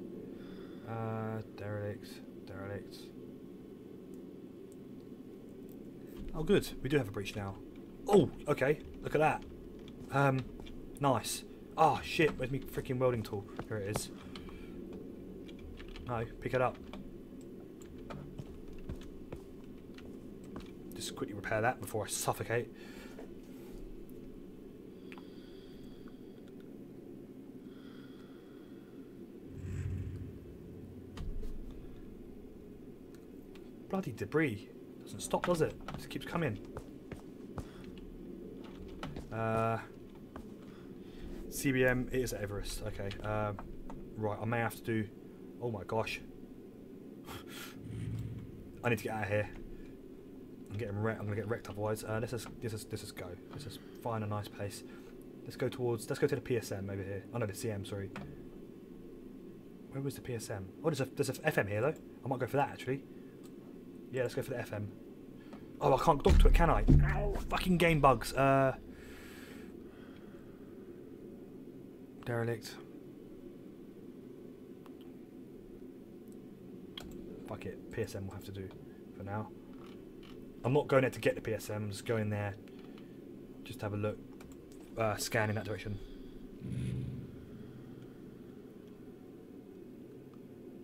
Derelict. Oh good, we do have a breach now. Oh, okay, look at that. Nice. Oh shit, where's my freaking welding tool? Here it is. No, pick it up. Just quickly repair that before I suffocate. Bloody debris. Doesn't stop, does it? Just keeps coming. CBM, it is at Everest. Okay. Right, I may have to do. Oh my gosh. I need to get out of here. I'm gonna get wrecked otherwise. Let's just go. Let's just find a nice place. Let's go to the PSM over here. Oh no, the CM. Sorry. Where was the PSM? Oh, there's a FM here though. I might go for that actually. Yeah, let's go for the FM. Oh, I can't dock to it, can I? Ow, fucking game bugs. Derelict. Fuck it. PSM will have to do for now. I'm not going there to get the PSM. I'm just going there just to have a look. Scan in that direction.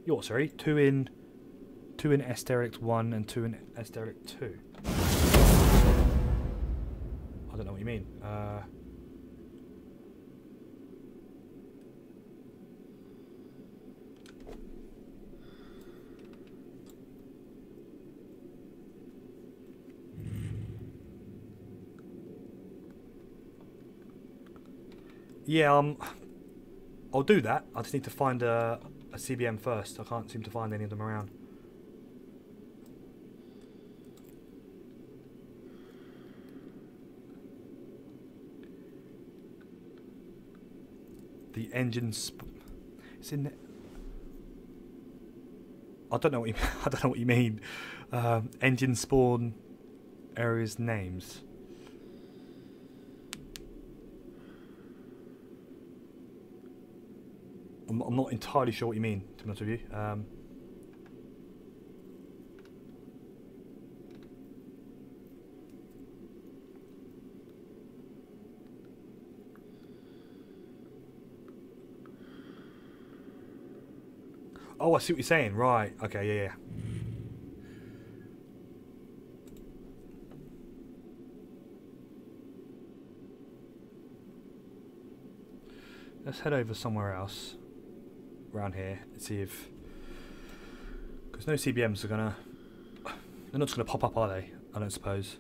You're sorry. Two in S Derelict 1 and 2 in S Derelict 2. I don't know what you mean. Yeah, I'll do that. I just need to find a CBM first. I can't seem to find any of them around. The engine it's in there. I don't know what you I don't know what you mean. Engine spawn areas names. I'm not entirely sure what you mean, to be honest with you. Oh, I see what you're saying. Right. Okay. Yeah. Yeah. Let's head over somewhere else around here and see if, because no CBMs are gonna, they're not just gonna pop up, are they? I don't suppose.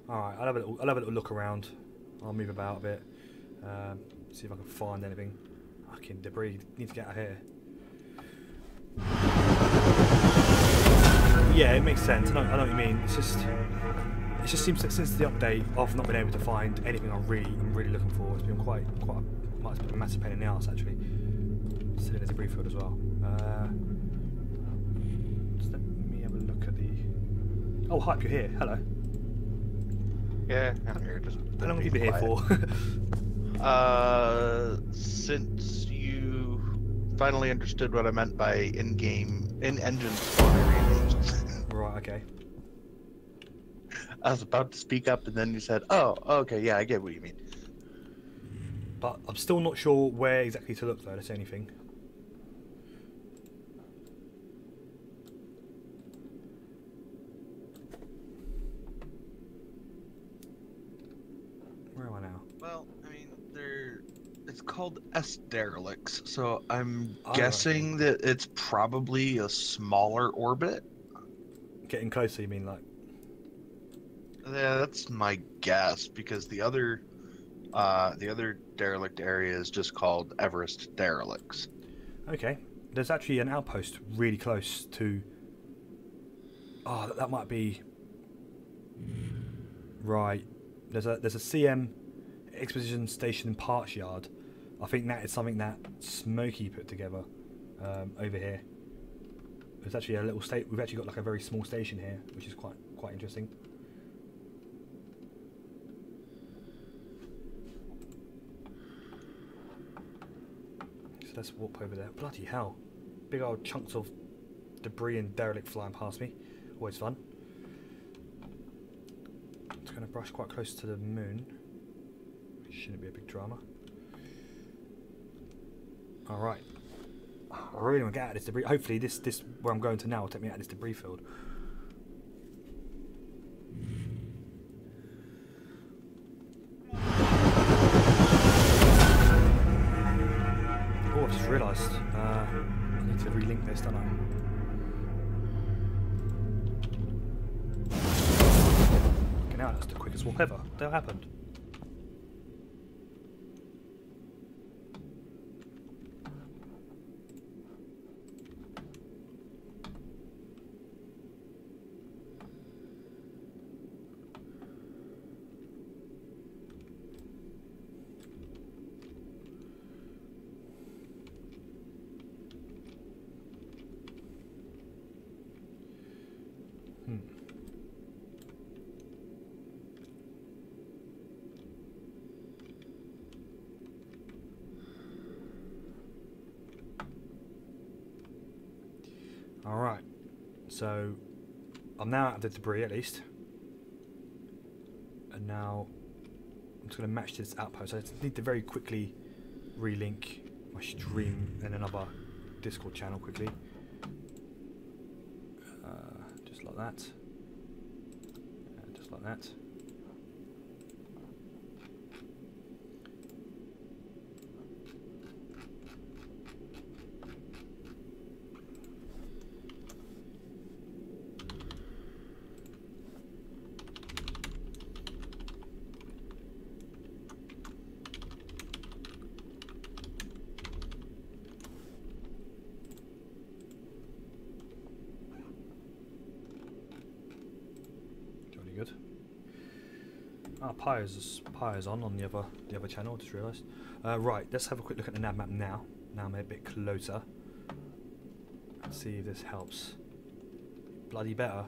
Alright, I'll have a little look around. I'll move about a bit. See if I can find anything. Fucking debris. Need to get out of here. Yeah, it makes sense. I know what you mean. It just seems that since the update, I've not been able to find anything I'm really looking for. It's been quite a massive pain in the ass actually. Still in a debris field as well. Just let me have a look at the. Oh, Hype, you're here. Hello. Yeah, I'm here. Just How long have you been here for? Since you finally understood what I meant by in-engine spawning. Right. Okay. I was about to speak up, and then you said, "Oh, okay, yeah, I get what you mean." But I'm still not sure where exactly to look though. That's the only thing. Where am I now? Well, I mean, it's called S-derelicts, so I'm Oh, guessing that it's probably a smaller orbit. Getting closer, you mean like? Yeah, that's my guess, because the other derelict area is just called Everest derelicts. Okay. There's actually an outpost really close to. Oh, that might be. Right. There's a CM exposition station parts yard. I think that is something that Smokey put together over here. There's actually a little state. We've actually got like a very small station here, which is quite interesting. So let's warp over there. Bloody hell! Big old chunks of debris and derelict flying past me. Always fun. It's going to brush quite close to the moon. Shouldn't be a big drama. Alright. I really want to get out of this debris. Hopefully this where I'm going to now will take me out of this debris field. Oh, I've just realised. I need to relink this, don't I? Now that's the quickest warp ever. That happened. Alright, so I'm now out of the debris at least, and now I'm just going to match this outpost. I just need to very quickly relink my stream and another Discord channel quickly, just like that, just like that. good. Ah, Pyre's on the other channel. I just realised. Right, let's have a quick look at the nav map now. Now I'm a bit closer. Let's see if this helps. Bloody better.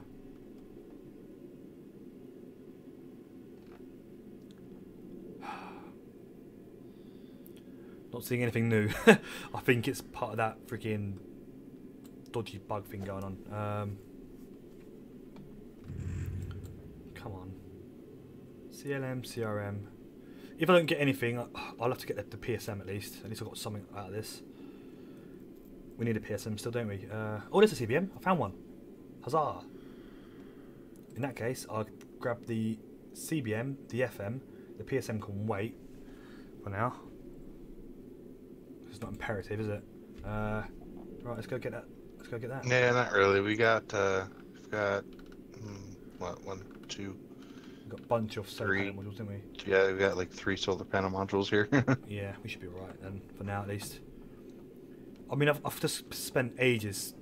Not seeing anything new. I think it's part of that freaking dodgy bug thing going on. Come on. CLM, CRM. If I don't get anything, I'll have to get the PSM at least. At least I've got something out of this. We need a PSM still, don't we? Oh, there's a CBM. I found one. Huzzah! In that case, I'll grab the CBM, the FM. The PSM can wait for now. It's not imperative, is it? Right, let's go get that. Let's go get that. Yeah, not really. We've got what, 1, 2, We've got a bunch of solar three. panel modules, didn't we? Yeah, we've got like 3 solar panel modules here. Yeah, we should be right then, for now at least. I mean, I've just spent ages.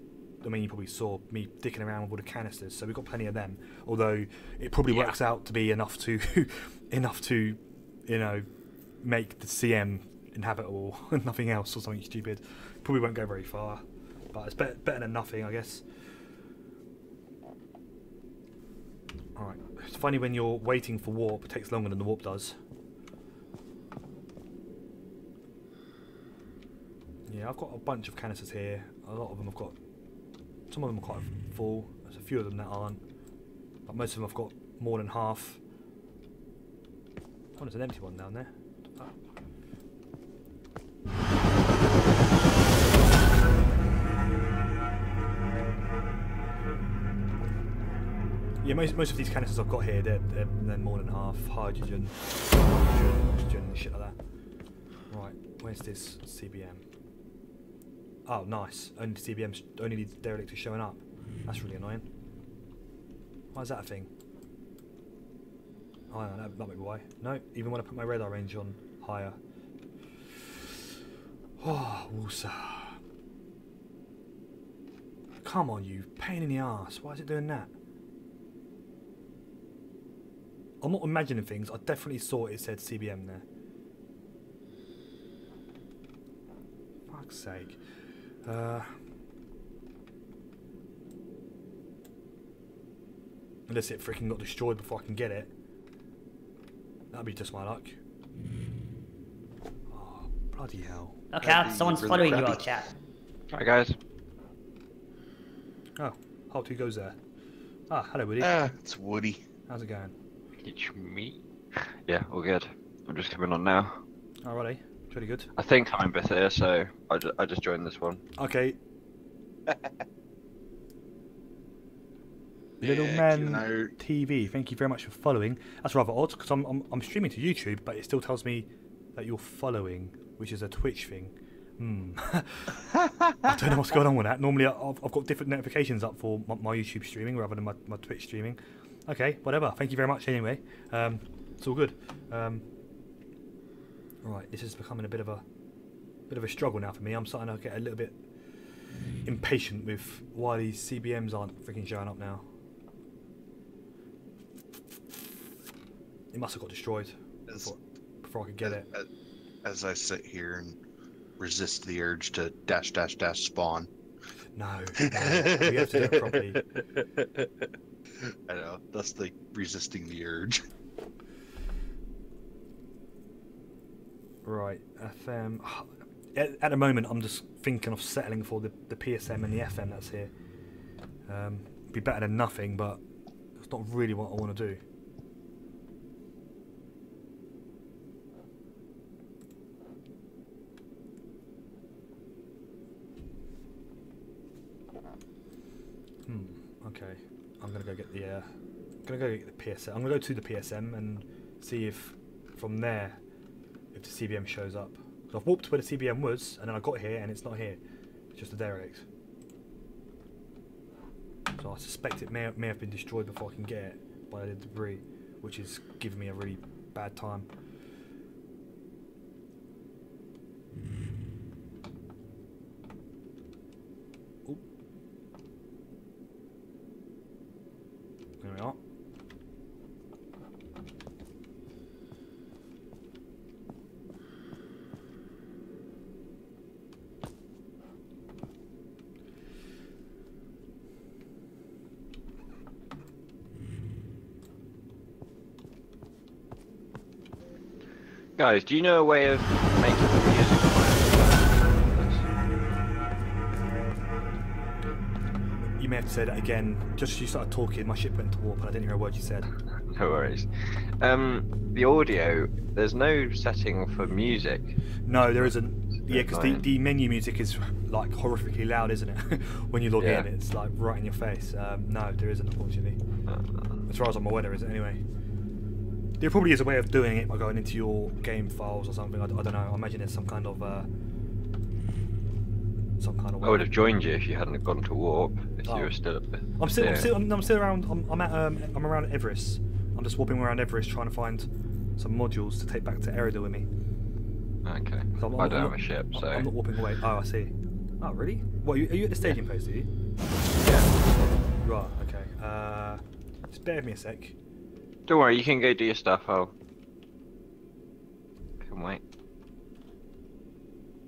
I mean, you probably saw me dicking around with all the canisters, so we've got plenty of them. Although it probably works out to be enough to, you know, make the CM inhabitable and nothing else or something stupid. Probably won't go very far, but it's better than nothing, I guess. All right, it's funny when you're waiting for warp, it takes longer than the warp does. Yeah, I've got a bunch of canisters here. A lot of them I've got. Some of them are quite full. There's a few of them that aren't. But most of them I've got more than half. Oh, there's an empty one down there. Yeah, most of these canisters I've got here, they're more than half. Hydrogen, oxygen, shit like that. Right, where's this CBM? Oh, nice. Only the CBM, only the derelict is showing up. That's really annoying. Why is that a thing? Oh, no, that might be why. No, even when I put my radar range on higher. Oh, Woosa. Come on, you pain in the arse. Why is it doing that? I'm not imagining things. I definitely saw it said CBM there. Fuck's sake. Unless it freaking got destroyed before I can get it. That'd be just my luck. Oh, bloody hell. Look That'd out, be someone's really following you crappy. on chat. Hi guys. Oh, Hulk, who goes there? Ah, hello, Woody. It's Woody. How's it going? It's me. Yeah, all good. I'm just coming on now. Alrighty, pretty good. I think I'm better here, so I just joined this one. Okay. Little Yeah, Man keeping an TV, thank you very much for following. That's rather odd because I'm streaming to YouTube, but it still tells me that you're following, which is a Twitch thing. I don't know what's going on with that. Normally I've got different notifications up for my YouTube streaming rather than my Twitch streaming. Okay, whatever. Thank you very much anyway. It's all good. Right, this is becoming a bit of a struggle now for me. I'm starting to get a little bit impatient with why these CBMs aren't freaking showing up now. It must have got destroyed before I could get it. As I sit here and resist the urge to dash spawn. No, we have to do it properly. I know, that's like resisting the urge. Right, FM. At the moment, I'm just thinking of settling for the PSM and the FM that's here. Be better than nothing, but it's not really what I want to do. Okay, I'm gonna go get the PSM. I'm gonna go to the PSM and see if from there if the CBM shows up. So I've walked where the CBM was, and then I got here and it's not here. It's just a derelict. So I suspect it may have been destroyed before I can get it by the debris, which is giving me a really bad time. Oop. There we are. Guys, do you know a way of making the music? You may have to say that again. Just as you started talking, my ship went to warp and I didn't hear a word you said. No worries. The audio, there's no setting for music. No, there isn't. Yeah, because annoying. the menu music is like horrifically loud, isn't it? When you log Yeah. in, it's like right in your face. No, there isn't, unfortunately. As far as I'm aware, there isn't anyway. There probably is a way of doing it by going into your game files or something. I don't know. I imagine there's some kind of way. I would have joined you if you hadn't have gone to warp. If Oh. you were still. I'm still around. I'm around Everest. I'm just warping around Everest trying to find some modules to take back to Erida with me. Okay. So I don't have a ship, so. I'm not warping away. Oh, I see. Oh, really? What, are you at the staging post, are you? Yeah. You are, okay. Just bear with me a sec. Don't worry, you can go do your stuff. I'll. Can wait.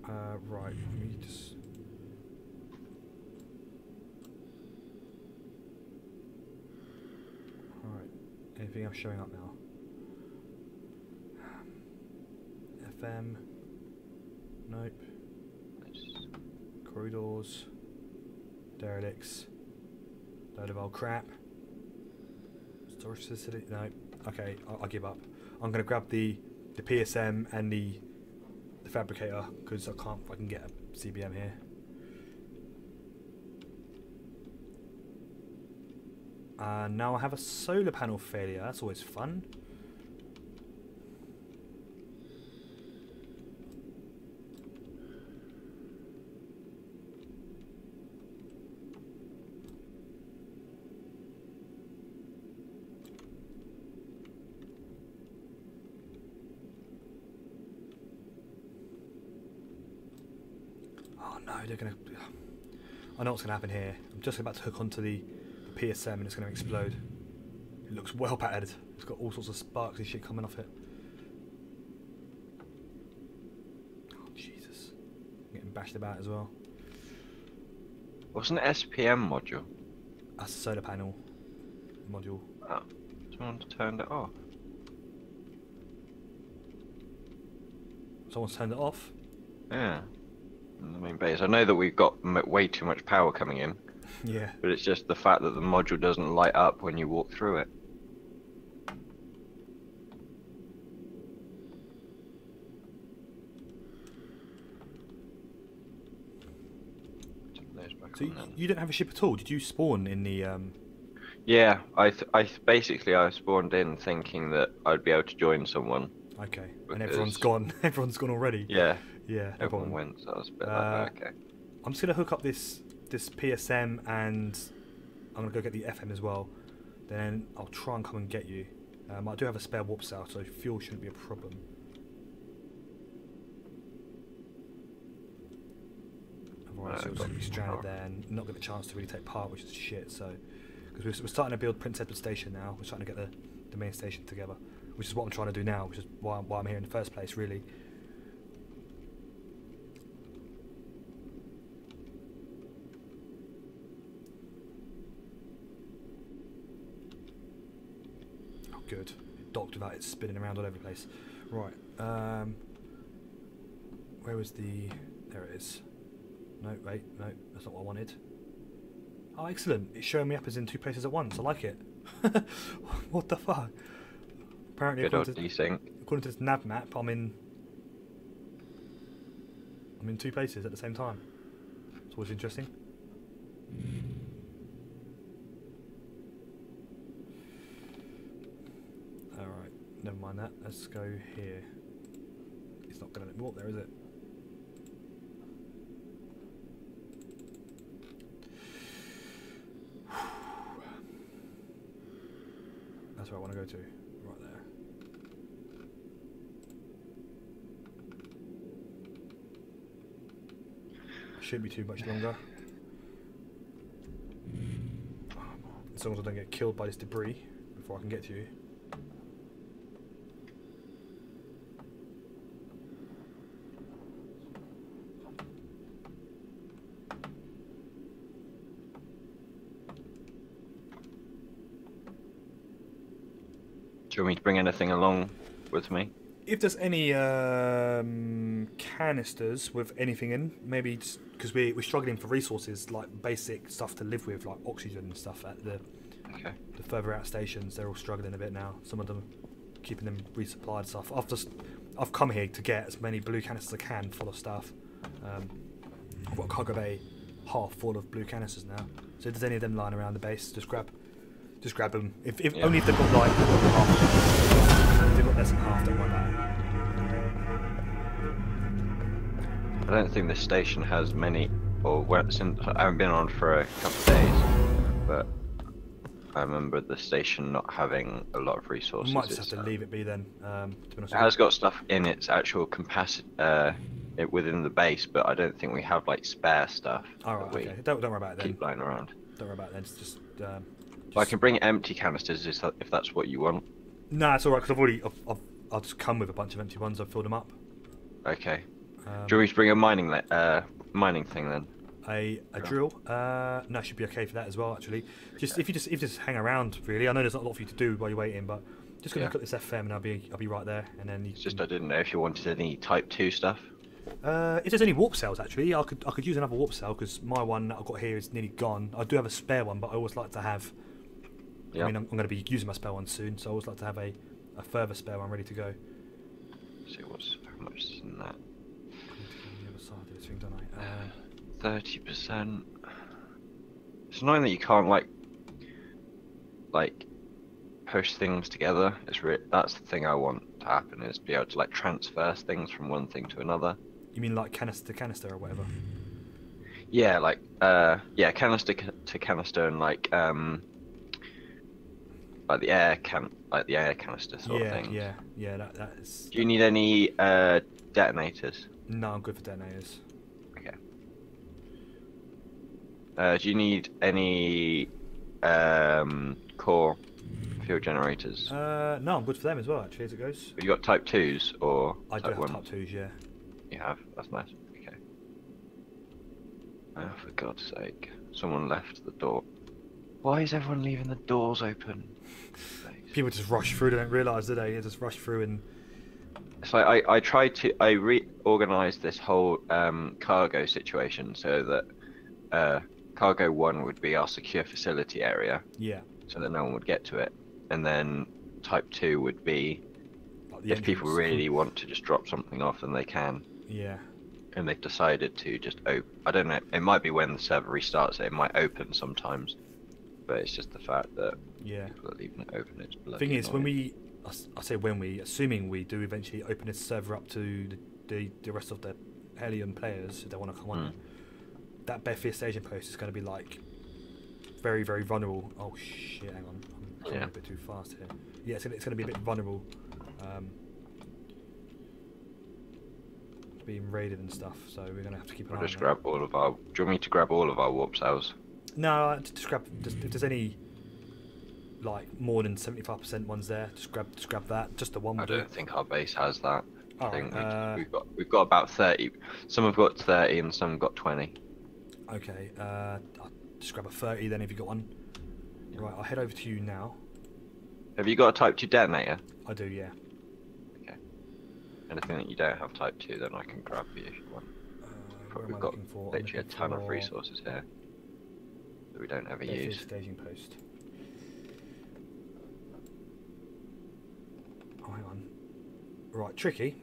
Right, let me just... Alright, anything else showing up now? FM... Nope. Corridors... Derelicts... Load of old crap... Storage facility... No. Okay, I'll give up. I'm gonna grab the PSM and the fabricator because I can get a CBM here. Now I have a solar panel failure. That's always fun. Oh no, they're gonna... I know what's gonna happen here. I'm just about to hook onto the PSM and it's gonna explode. It looks well battered. It's got all sorts of sparks and shit coming off it. Oh Jesus. I'm getting bashed about as well. What's an SPM module? That's a solar panel module. Oh, someone turned it off. Someone's turned it off. Yeah. In the main base. I know that we've got way too much power coming in, Yeah. but it's just the fact that the module doesn't light up when you walk through it. So you don't have a ship at all? Did you spawn in the... Yeah, I basically I spawned in thinking that I'd be able to join someone. Okay. Because- And everyone's gone. Everyone's gone already. Yeah, Yeah, no everyone problem. went, so I was a bit like, okay. I'm just gonna hook up this PSM and I'm gonna go get the FM as well. Then I'll try and come and get you. I do have a spare warp cell, so fuel shouldn't be a problem. Otherwise, you'll just be stranded there and not get the chance to really take part, which is shit. So, because we're starting to build Prince Edward Station now, we're starting to get the main station together, which is what I'm trying to do now, which is why I'm here in the first place, really. Good. It docked without it spinning around all over the place. Right. Where was the... There it is. No, wait. No, that's not what I wanted. Oh, excellent. It's showing me up as in two places at once. I like it. What the fuck? Apparently, Good old desync. according to this nav map, I'm in two places at the same time. It's always interesting. Alright, never mind that. Let's go here. It's not going to let me walk there, is it? That's where I want to go to. Right there. Shouldn't be too much longer. As long as I don't get killed by this debris before I can get to you. Do you want me to bring anything along with me? If there's any canisters with anything in, maybe because we're struggling for resources like basic stuff to live with, like oxygen and stuff at the further out stations. They're all struggling a bit now. Some of them keeping them resupplied stuff. I've come here to get as many blue canisters as I can full of stuff. I've got a cargo bay half full of blue canisters now. So if there's any of them lying around the base, just grab them. If only if they've got like half. If they've got less than half, don't worry about it. I don't think this station has many, since I haven't been on for a couple of days, but I remember the station not having a lot of resources. We might just have to leave it be then. To be honest, it has got stuff in its actual capacity within the base, but I don't think we have like spare stuff. Alright, okay. Don't worry about it then. Keep lying around. Don't worry about it then. Just I can bring empty canisters if that's what you want. Nah, it's alright because I've just come with a bunch of empty ones. I've filled them up. Okay. Do you want me to bring a mining thing then? A drill? No, it should be okay for that as well. Actually, if you just hang around, really. I know there's not a lot for you to do while you're waiting, but just gonna look at this FM and I'll be right there. And then it's just I didn't know if you wanted any Type 2 stuff. If there's any warp cells, actually, I could use another warp cell because my one that I've got here is nearly gone. I do have a spare one, but I always like to have. I mean, I'm going to be using my spare one soon, so I always like to have a further spare one ready to go. Let's see how much is in that. The other side of this thing, don't I? 30%. It's annoying that you can't like push things together. That's the thing I want to happen, is be able to like transfer things from one thing to another. You mean like canister to canister or whatever? Yeah, like canister to canister, and like the air canister sort of thing. Yeah. That is. Do you need any detonators? No, I'm good for detonators. Okay. Do you need any core fuel generators? No, I'm good for them as well. Actually, as it goes. Have you got Type 2s or I do Type have 1s? Type 2s, yeah. You have? That's nice. Okay. Oh, for God's sake. Someone left the door. Why is everyone leaving the doors open? People just rush through, they don't realise, do they? They just rush through and... It's like I reorganised this whole cargo situation so that cargo 1 would be our secure facility area. Yeah. So that no one would get to it. And then Type 2 would be Like the if people entrance. really want to just drop something off, then they can. Yeah. And they've decided to just open. I don't know, it might be when the server restarts, it might open sometimes. But it's just the fact that people are leaving it open. It's bloody Thing is, annoying. assuming we do eventually open this server up to the rest of the Hellion players if they want to come on, that Bethia staging post is going to be like very, very vulnerable. Oh shit! Hang on, I'm going a bit too fast here. Yeah, it's going to be a bit vulnerable. Being raided and stuff, so we're going to have to keep an eye on Just that. grab all of our. Do you want me to grab all of our warp cells? No, just grab. If there's any like more than 75% ones there, just grab that. Just the one. I don't think our base has that. I think Alright, we've got about 30. Some have got 30 and some have got 20. Okay, I'll just grab a 30 then if you got one. Right, I'll head over to you now. Have you got a Type 2 detonator? I do, yeah. Okay. Anything that you don't have Type 2, then I can grab you if you want. Where am We've I got looking for? I'm literally a looking ton of for resources here that we don't ever Bethia use. staging post. Oh, hang on. Right, tricky.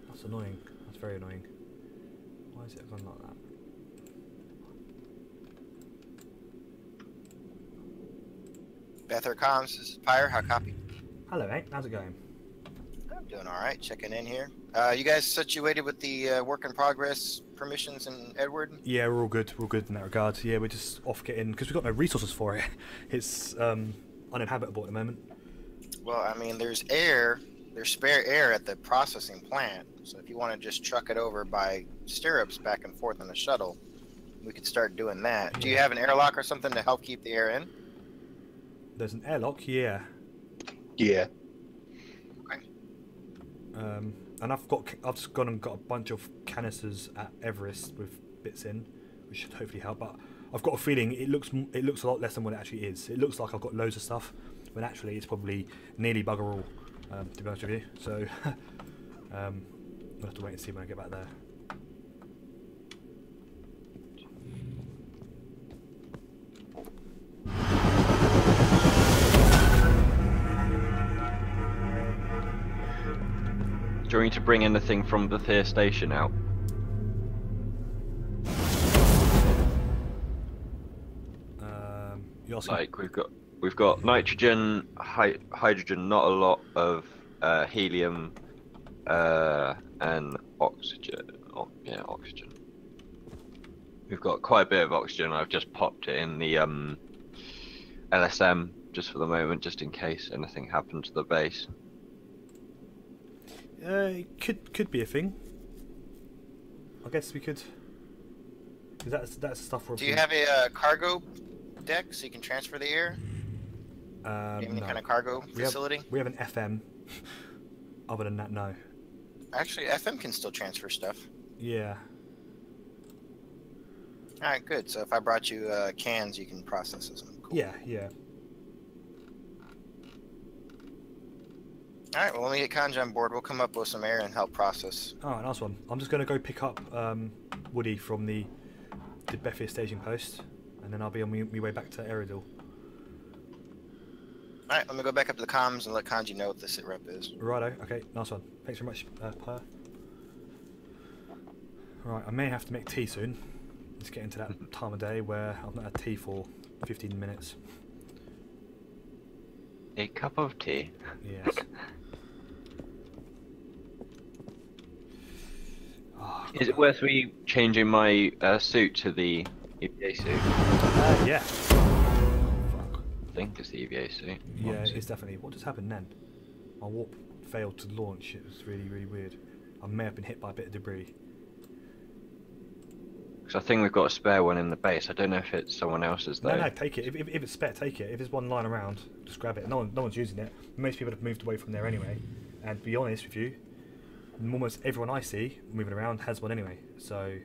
That's annoying. That's very annoying. Why is it gone like that? Bether Comms, this is Pyre. How copy? Hello, mate. How's it going? I'm doing all right. Checking in here. You guys situated with the work in progress permissions in Edward? Yeah, we're all good. We're all good in that regard. Yeah, we're just off getting because we've got no resources for it. It's uninhabitable at the moment. Well, I mean, there's air. There's spare air at the processing plant. So if you want to just truck it over by stirrups back and forth on the shuttle, we could start doing that. Do you have an airlock or something to help keep the air in? There's an airlock, yeah. Yeah. Okay. And I've just gone and got a bunch of canisters at Everest with bits in, which should hopefully help. But I've got a feeling it looks a lot less than what it actually is. It looks like I've got loads of stuff, when actually it's probably nearly bugger all, to be honest with you. So we'll have to wait and see when I get back there. Do you want me to bring anything from the Quertier station out? You're asking? Like we've got nitrogen, hydrogen, not a lot of helium, and oxygen. Yeah, oxygen. We've got quite a bit of oxygen. I've just popped it in the LSM just for the moment, just in case anything happened to the base. It could be a thing. I guess we could. 'Cause that's stuff. Do you have a cargo deck so you can transfer the air? Do you have any No. kind of cargo facility? We have an FM. Other than that, no. Actually, FM can still transfer stuff. Yeah. All right, good. So if I brought you cans, you can process them. Cool. Yeah, yeah. All right. Well, when we get Kanji on board, we'll come up with some air and help process. Alright, nice one. I'm just going to go pick up Woody from the Bethia staging post, and then I'll be on my way back to Eridil. All right. Let me go back up to the comms and let Kanji know what the sit rep is. Righto, okay, nice one. Thanks very much, Per. Right, I may have to make tea soon. It's getting to that time of day where I've not had tea for 15 minutes. A cup of tea. Yes. Oh, Is it worth me changing my suit to the EVA suit? yeah. Fuck. I think it's the EVA suit. Yeah, What? it's definitely. What just happened then? My warp failed to launch. It was really, really weird. I may have been hit by a bit of debris. Because I think we've got a spare one in the base. I don't know if it's someone else's though. No, take it. If it's spare, take it. If there's one lying around, just grab it. No one's using it. Most people have moved away from there anyway. And to be honest with you, almost everyone I see moving around has one anyway. So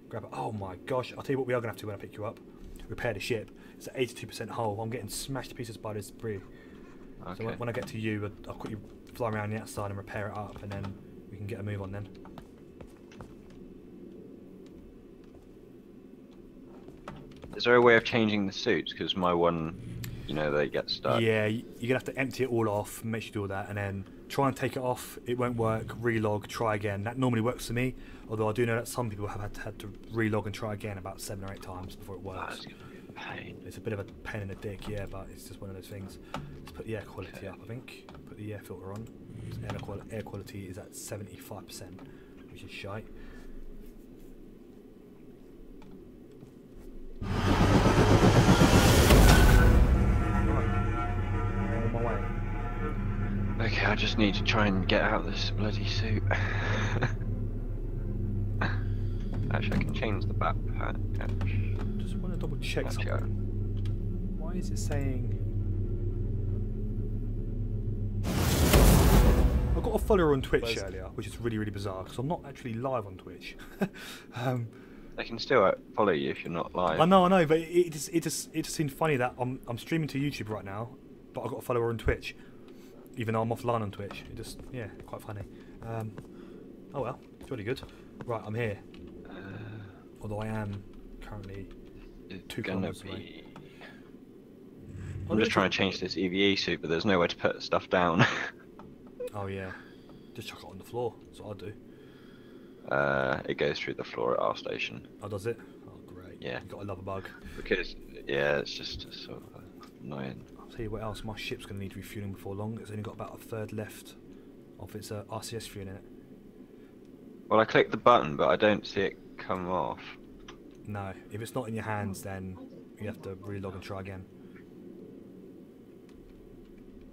grab it. Oh my gosh! I'll tell you what we are gonna have to do when I pick you up. Repair the ship. It's at 82% hull. I'm getting smashed to pieces by this debris. Okay. So when I get to you, I'll quickly fly around the outside and repair it up, and then we can get a move on then. Is there a way of changing the suits? Because my one, you know, they get stuck. Yeah, you're gonna have to empty it all off, make sure you do all that, and then try and take it off. It won't work. Relog, try again. That normally works for me, although I do know that some people have had to relog and try again about 7 or 8 times before it works. That's gonna be a pain. It's a bit of a pain in the dick, yeah, but it's just one of those things. Let's put the air quality up, I think. Put the air filter on. Air quality is at 75%, which is shite. On my way. Okay, I just need to try and get out this bloody suit. Actually, I can change the backpack. Just want to double check Let's something. go. Why is it saying? I got a follower on Twitch earlier, which is really, really bizarre because I'm not actually live on Twitch. They can still follow you if you're not live. I know, but it just seemed funny that I'm streaming to YouTube right now, but I got a follower on Twitch, even though I'm offline on Twitch. It just, yeah, quite funny. Oh well, it's really good. Right, I'm here. Although I am currently It's 2 gonna kilometers away. be. I'm just trying to change this EVA suit, but there's nowhere to put stuff down. Oh yeah, just chuck it on the floor. That's what I do. It goes through the floor at our station. Oh, does it? Oh, great. Yeah. You gotta love a bug. Because, yeah, it's just sort of annoying. I'll tell you what else. My ship's gonna need refueling before long. It's only got about a third left of its RCS fuel in it. Well, I clicked the button, but I don't see it come off. No, if it's not in your hands, then you have to relog and try again.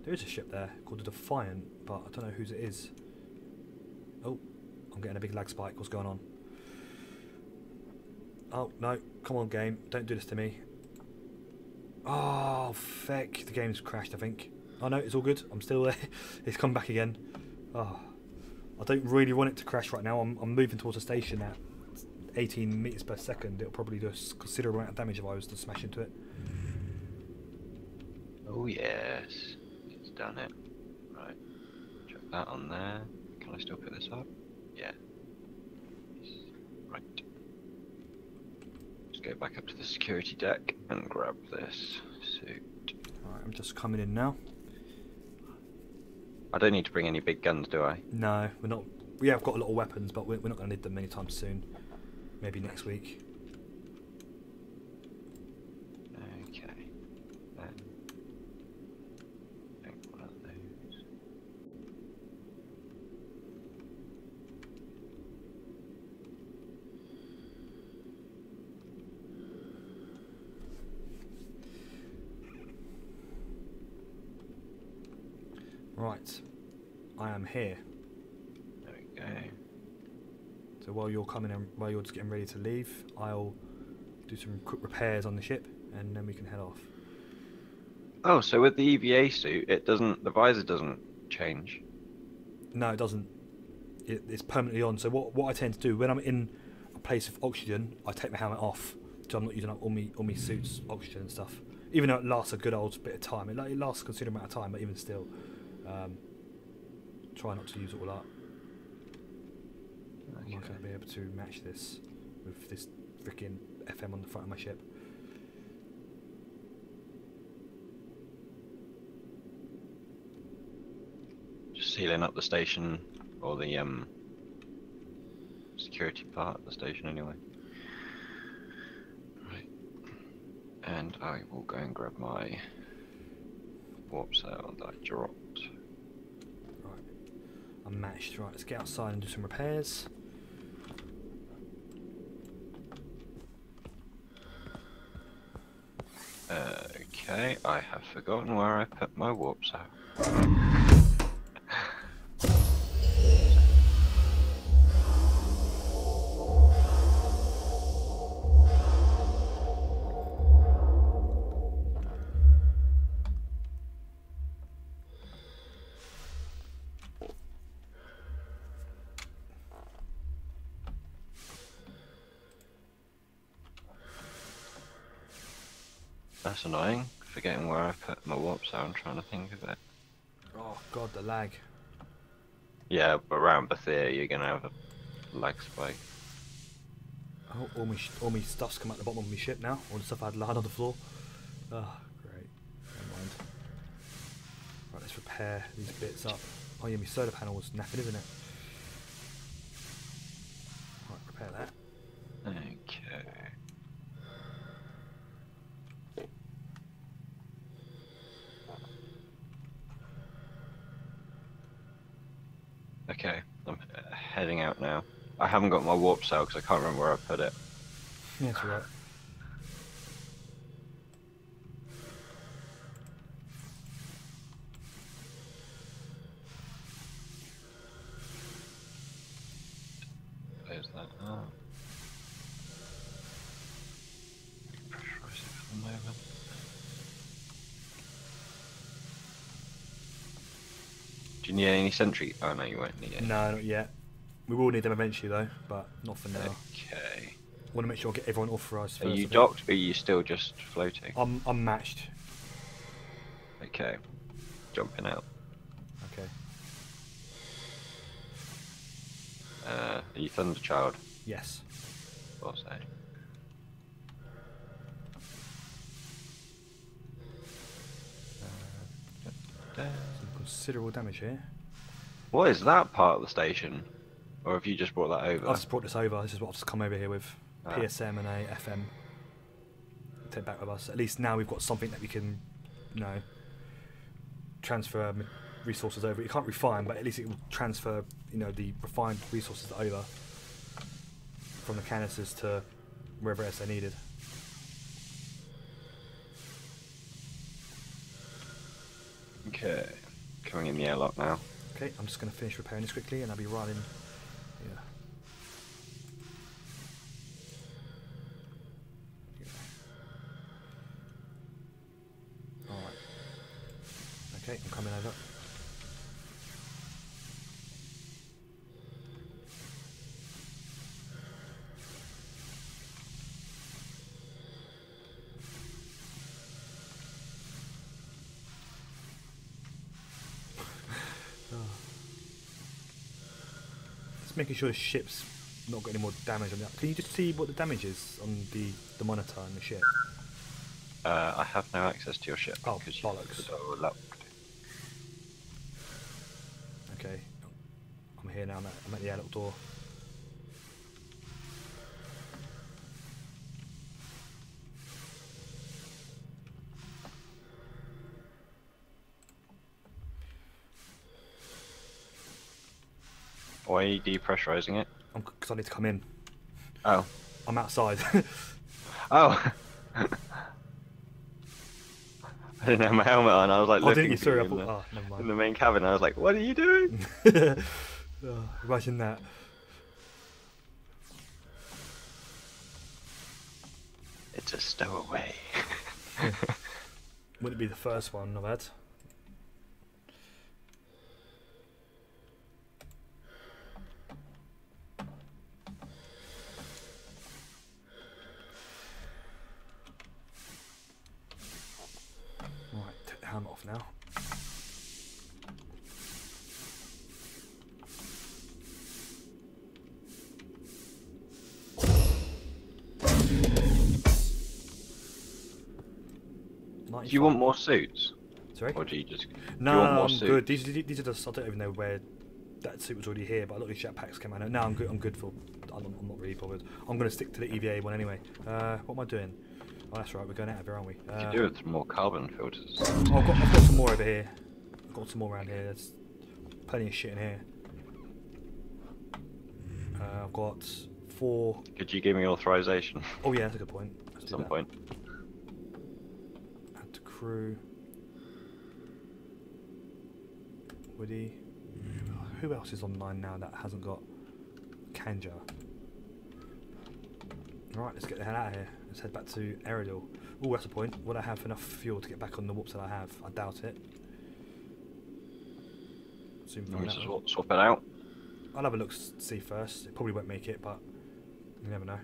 There is a ship there called the Defiant, but I don't know whose it is. Oh, I'm getting a big lag spike. What's going on? Oh, no. Come on, game. Don't do this to me. Oh, feck. The game's crashed, I think. Oh, no, it's all good. I'm still there. It's come back again. Oh, I don't really want it to crash right now. I'm moving towards the station at 18 meters per second, it'll probably do a considerable amount of damage if I was to smash into it. Oh yes, it's done it. Right, chuck that on there. Can I still pick this up? Yeah. Right. Let's go back up to the security deck and grab this suit. Alright, I'm just coming in now. I don't need to bring any big guns, do I? No, we're not. We have got a lot of weapons, but we're not going to need them anytime soon. Maybe next week. Okay. Then take one of those. Right, I am here. There we go. So while you're coming in, while you're just getting ready to leave, I'll do some quick repairs on the ship, and then we can head off. Oh, so with the EVA suit, it doesn't. The visor doesn't change. No, it doesn't. It's permanently on. So what I tend to do when I'm in a place of oxygen, I take my helmet off, so I'm not using up all my suits oxygen and stuff. Even though it lasts a good old bit of time, it lasts a considerable amount of time, but even still, try not to use it all up. I'm not going to be able to match this with this freaking FM on the front of my ship. Just sealing up the station, or the security part of the station anyway. Right. And I will go and grab my warp cell that I dropped. Right, I'm matched. Right, let's get outside and do some repairs. Okay, I have forgotten where I put my warp cell. That's annoying. Forgetting where I put my warp cell. I'm trying to think of it. Oh god, the lag. Yeah, but around Bethia, you're gonna have a lag spike. Oh, all my stuff's come out the bottom of my ship now. All the stuff I had lying on the floor. Oh, great. Never mind. Right, let's repair these bits up. Oh yeah, my solar panel was knackered, isn't it? Right, repair that. Okay. Okay, I'm heading out now. I haven't got my warp cell because I can't remember where I put it. Yeah, that's alright. There's that. Oh. Pressurize it for the moment. Do you need any sentry? Oh no, you won't need it. No, not yet. We will need them eventually though, but not for now. Okay. Want to make sure I get everyone authorised first. Are you I think. docked or are you still just floating? I'm matched. Okay. Jumping out. Okay. Are you Thunderchild? Yes. What's that? Some considerable damage here. What is that part of the station? Or have you just brought that over? I've just brought this over. This is what I've just come over here with. Ah. PSM and a FM. Take back with us. At least now we've got something that we can, you know, transfer resources over. You can't refine, but at least it will transfer, you know, the refined resources over from the canisters to wherever else they're needed. Okay. Coming in the airlock now. Okay, I'm just going to finish repairing this quickly and I'll be right in here. Alright. Okay, I'm coming over. making sure the ship's not got any more damage on that. Can you just see what the damage is on the monitor and the ship? I have no access to your ship Oh, because bollocks. the door locked. Okay, I'm here now. I'm at the airlock door. Why are you depressurizing it? Because I need to come in. Oh. I'm outside. Oh! I didn't have my helmet on, I was like Oh, didn't looking you? for Sorry, I in, thought. the, Oh, never mind. in the main cabin, I was like, what are you doing? Oh, imagine that. It's a stowaway. Wouldn't be the first one I've had. Right, take the helmet off now. Do you want more suits? Sorry? Or do you just... No, do you want more I'm suits? good. These are just, I don't even know where that suit was already here, but a lot of these jetpacks came out. No, I'm good. I'm good for. I'm not really bothered. I'm going to stick to the EVA one anyway. What am I doing? Oh, that's right. We're going out of here, aren't we? You could do with some more carbon filters. Oh, I've got some more over here. I've got some more around here. There's plenty of shit in here. I've got 4. Could you give me authorization Oh yeah, that's a good point. Let's at do some that. point? Add to crew. Woody. Who else is online now that hasn't got Kanja? Right, let's get the hell out of here. Let's head back to Eridil. Oh, that's a point. Would I have enough fuel to get back on the whoops that I have? I doubt it. Soon Let me find just out. swap it out. I'll have a look see first. It probably won't make it, but you never know.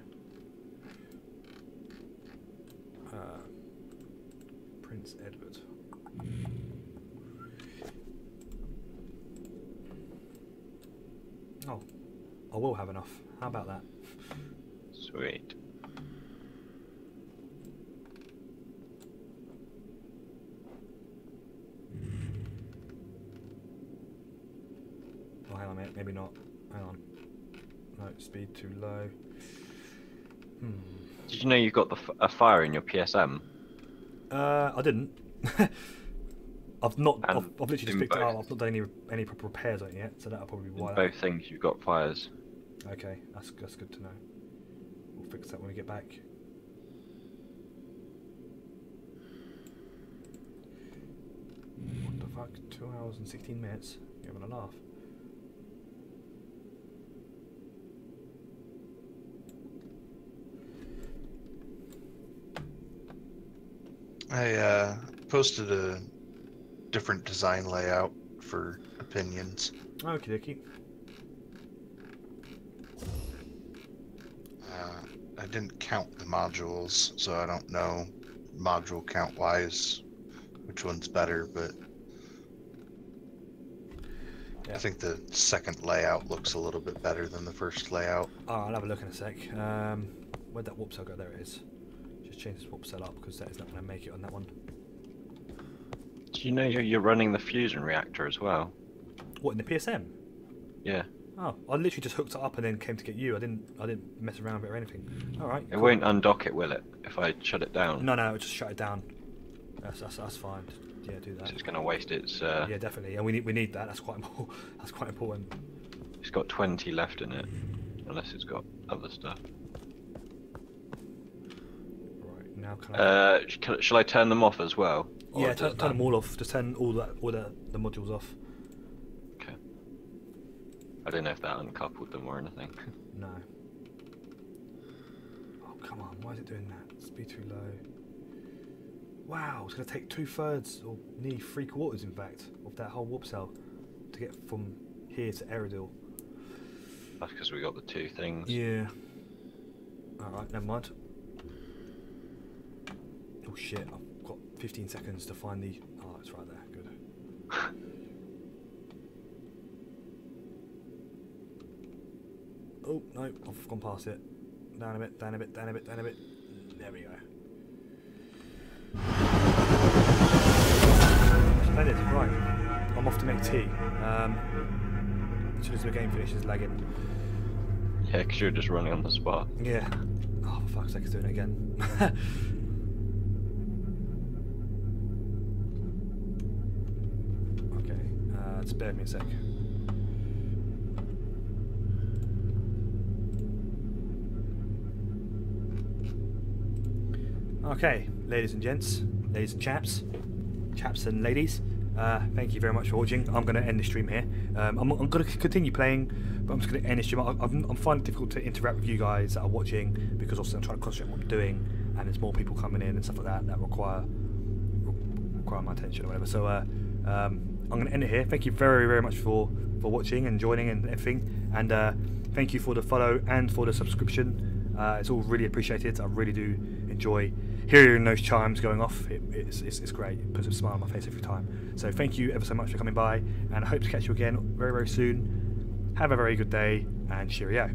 Prince Edward. Oh, I will have enough. How about that? Sweet. Oh, hang on, mate. Maybe not. Hang on. No, speed too low. Did you know you got a fire in your PSM? I didn't. I've not. I've And literally just in picked it up. both. I've not done any proper repairs on it yet, so that'll probably be In why. both things you've got fires. Okay, that's good to know. We'll fix that when we get back. What the fuck? 2 hours and 16 minutes? You're having a laugh. I posted a different design layout for opinions. Okie dokie. I didn't count the modules, so I don't know module count wise which one's better, but Yeah. I think the second layout looks a little bit better than the first layout. Oh, I'll have a look in a sec. Where'd that warp cell go? There it is. Just change this warp cell up because that is not going to make it on that one. Do you know you're running the fusion reactor as well? What, in the PSM? Yeah. Oh, I literally just hooked it up and then came to get you. I didn't mess around with it or anything. All right. It won't undock it, will it? If I shut it down? No, no, just shut it down. That's fine. Yeah, do that. So it's going to waste its... Yeah, definitely. And we need that. That's quite important. That's quite important. It's got 20 left in it. Unless it's got other stuff. Right, now can I... Shall I turn them off as well? Or yeah, does turn that- them all off. Just turn all the modules off. Okay. I don't know if that uncoupled them or anything. No. Oh, come on. Why is it doing that? Speed too low. Wow, it's going to take 2/3 or nearly 3/4, in fact, of that whole warp cell to get from here to Eridil. That's because we got the two things. Yeah. Alright, never mind. Oh shit, I've got 15 seconds to find the... Oh, it's right there, good. Oh no, I've gone past it. Down a bit, down a bit, down a bit, down a bit. There we go. Splendid. Right, I'm off to make tea. As soon as the game finishes lagging. Yeah, because you're just running on the spot. Yeah. Oh, for fuck's sake, it's doing it again. Okay, spare me a sec. Okay, ladies and gents, ladies and chaps and ladies, thank you very much for watching. I'm going to end the stream here. I'm going to continue playing, but I'm just going to end the stream. I'm finding it difficult to interact with you guys that are watching because also I'm trying to concentrate on what I'm doing, and there's more people coming in and stuff like that that require my attention or whatever. So I'm going to end it here. Thank you very, very much for watching and joining and everything, and thank you for the follow and for the subscription. It's all really appreciated. I really do enjoy hearing those chimes going off. It's great. It puts a smile on my face every time. So thank you ever so much for coming by, and I hope to catch you again very, very soon. Have a very good day, and cheerio.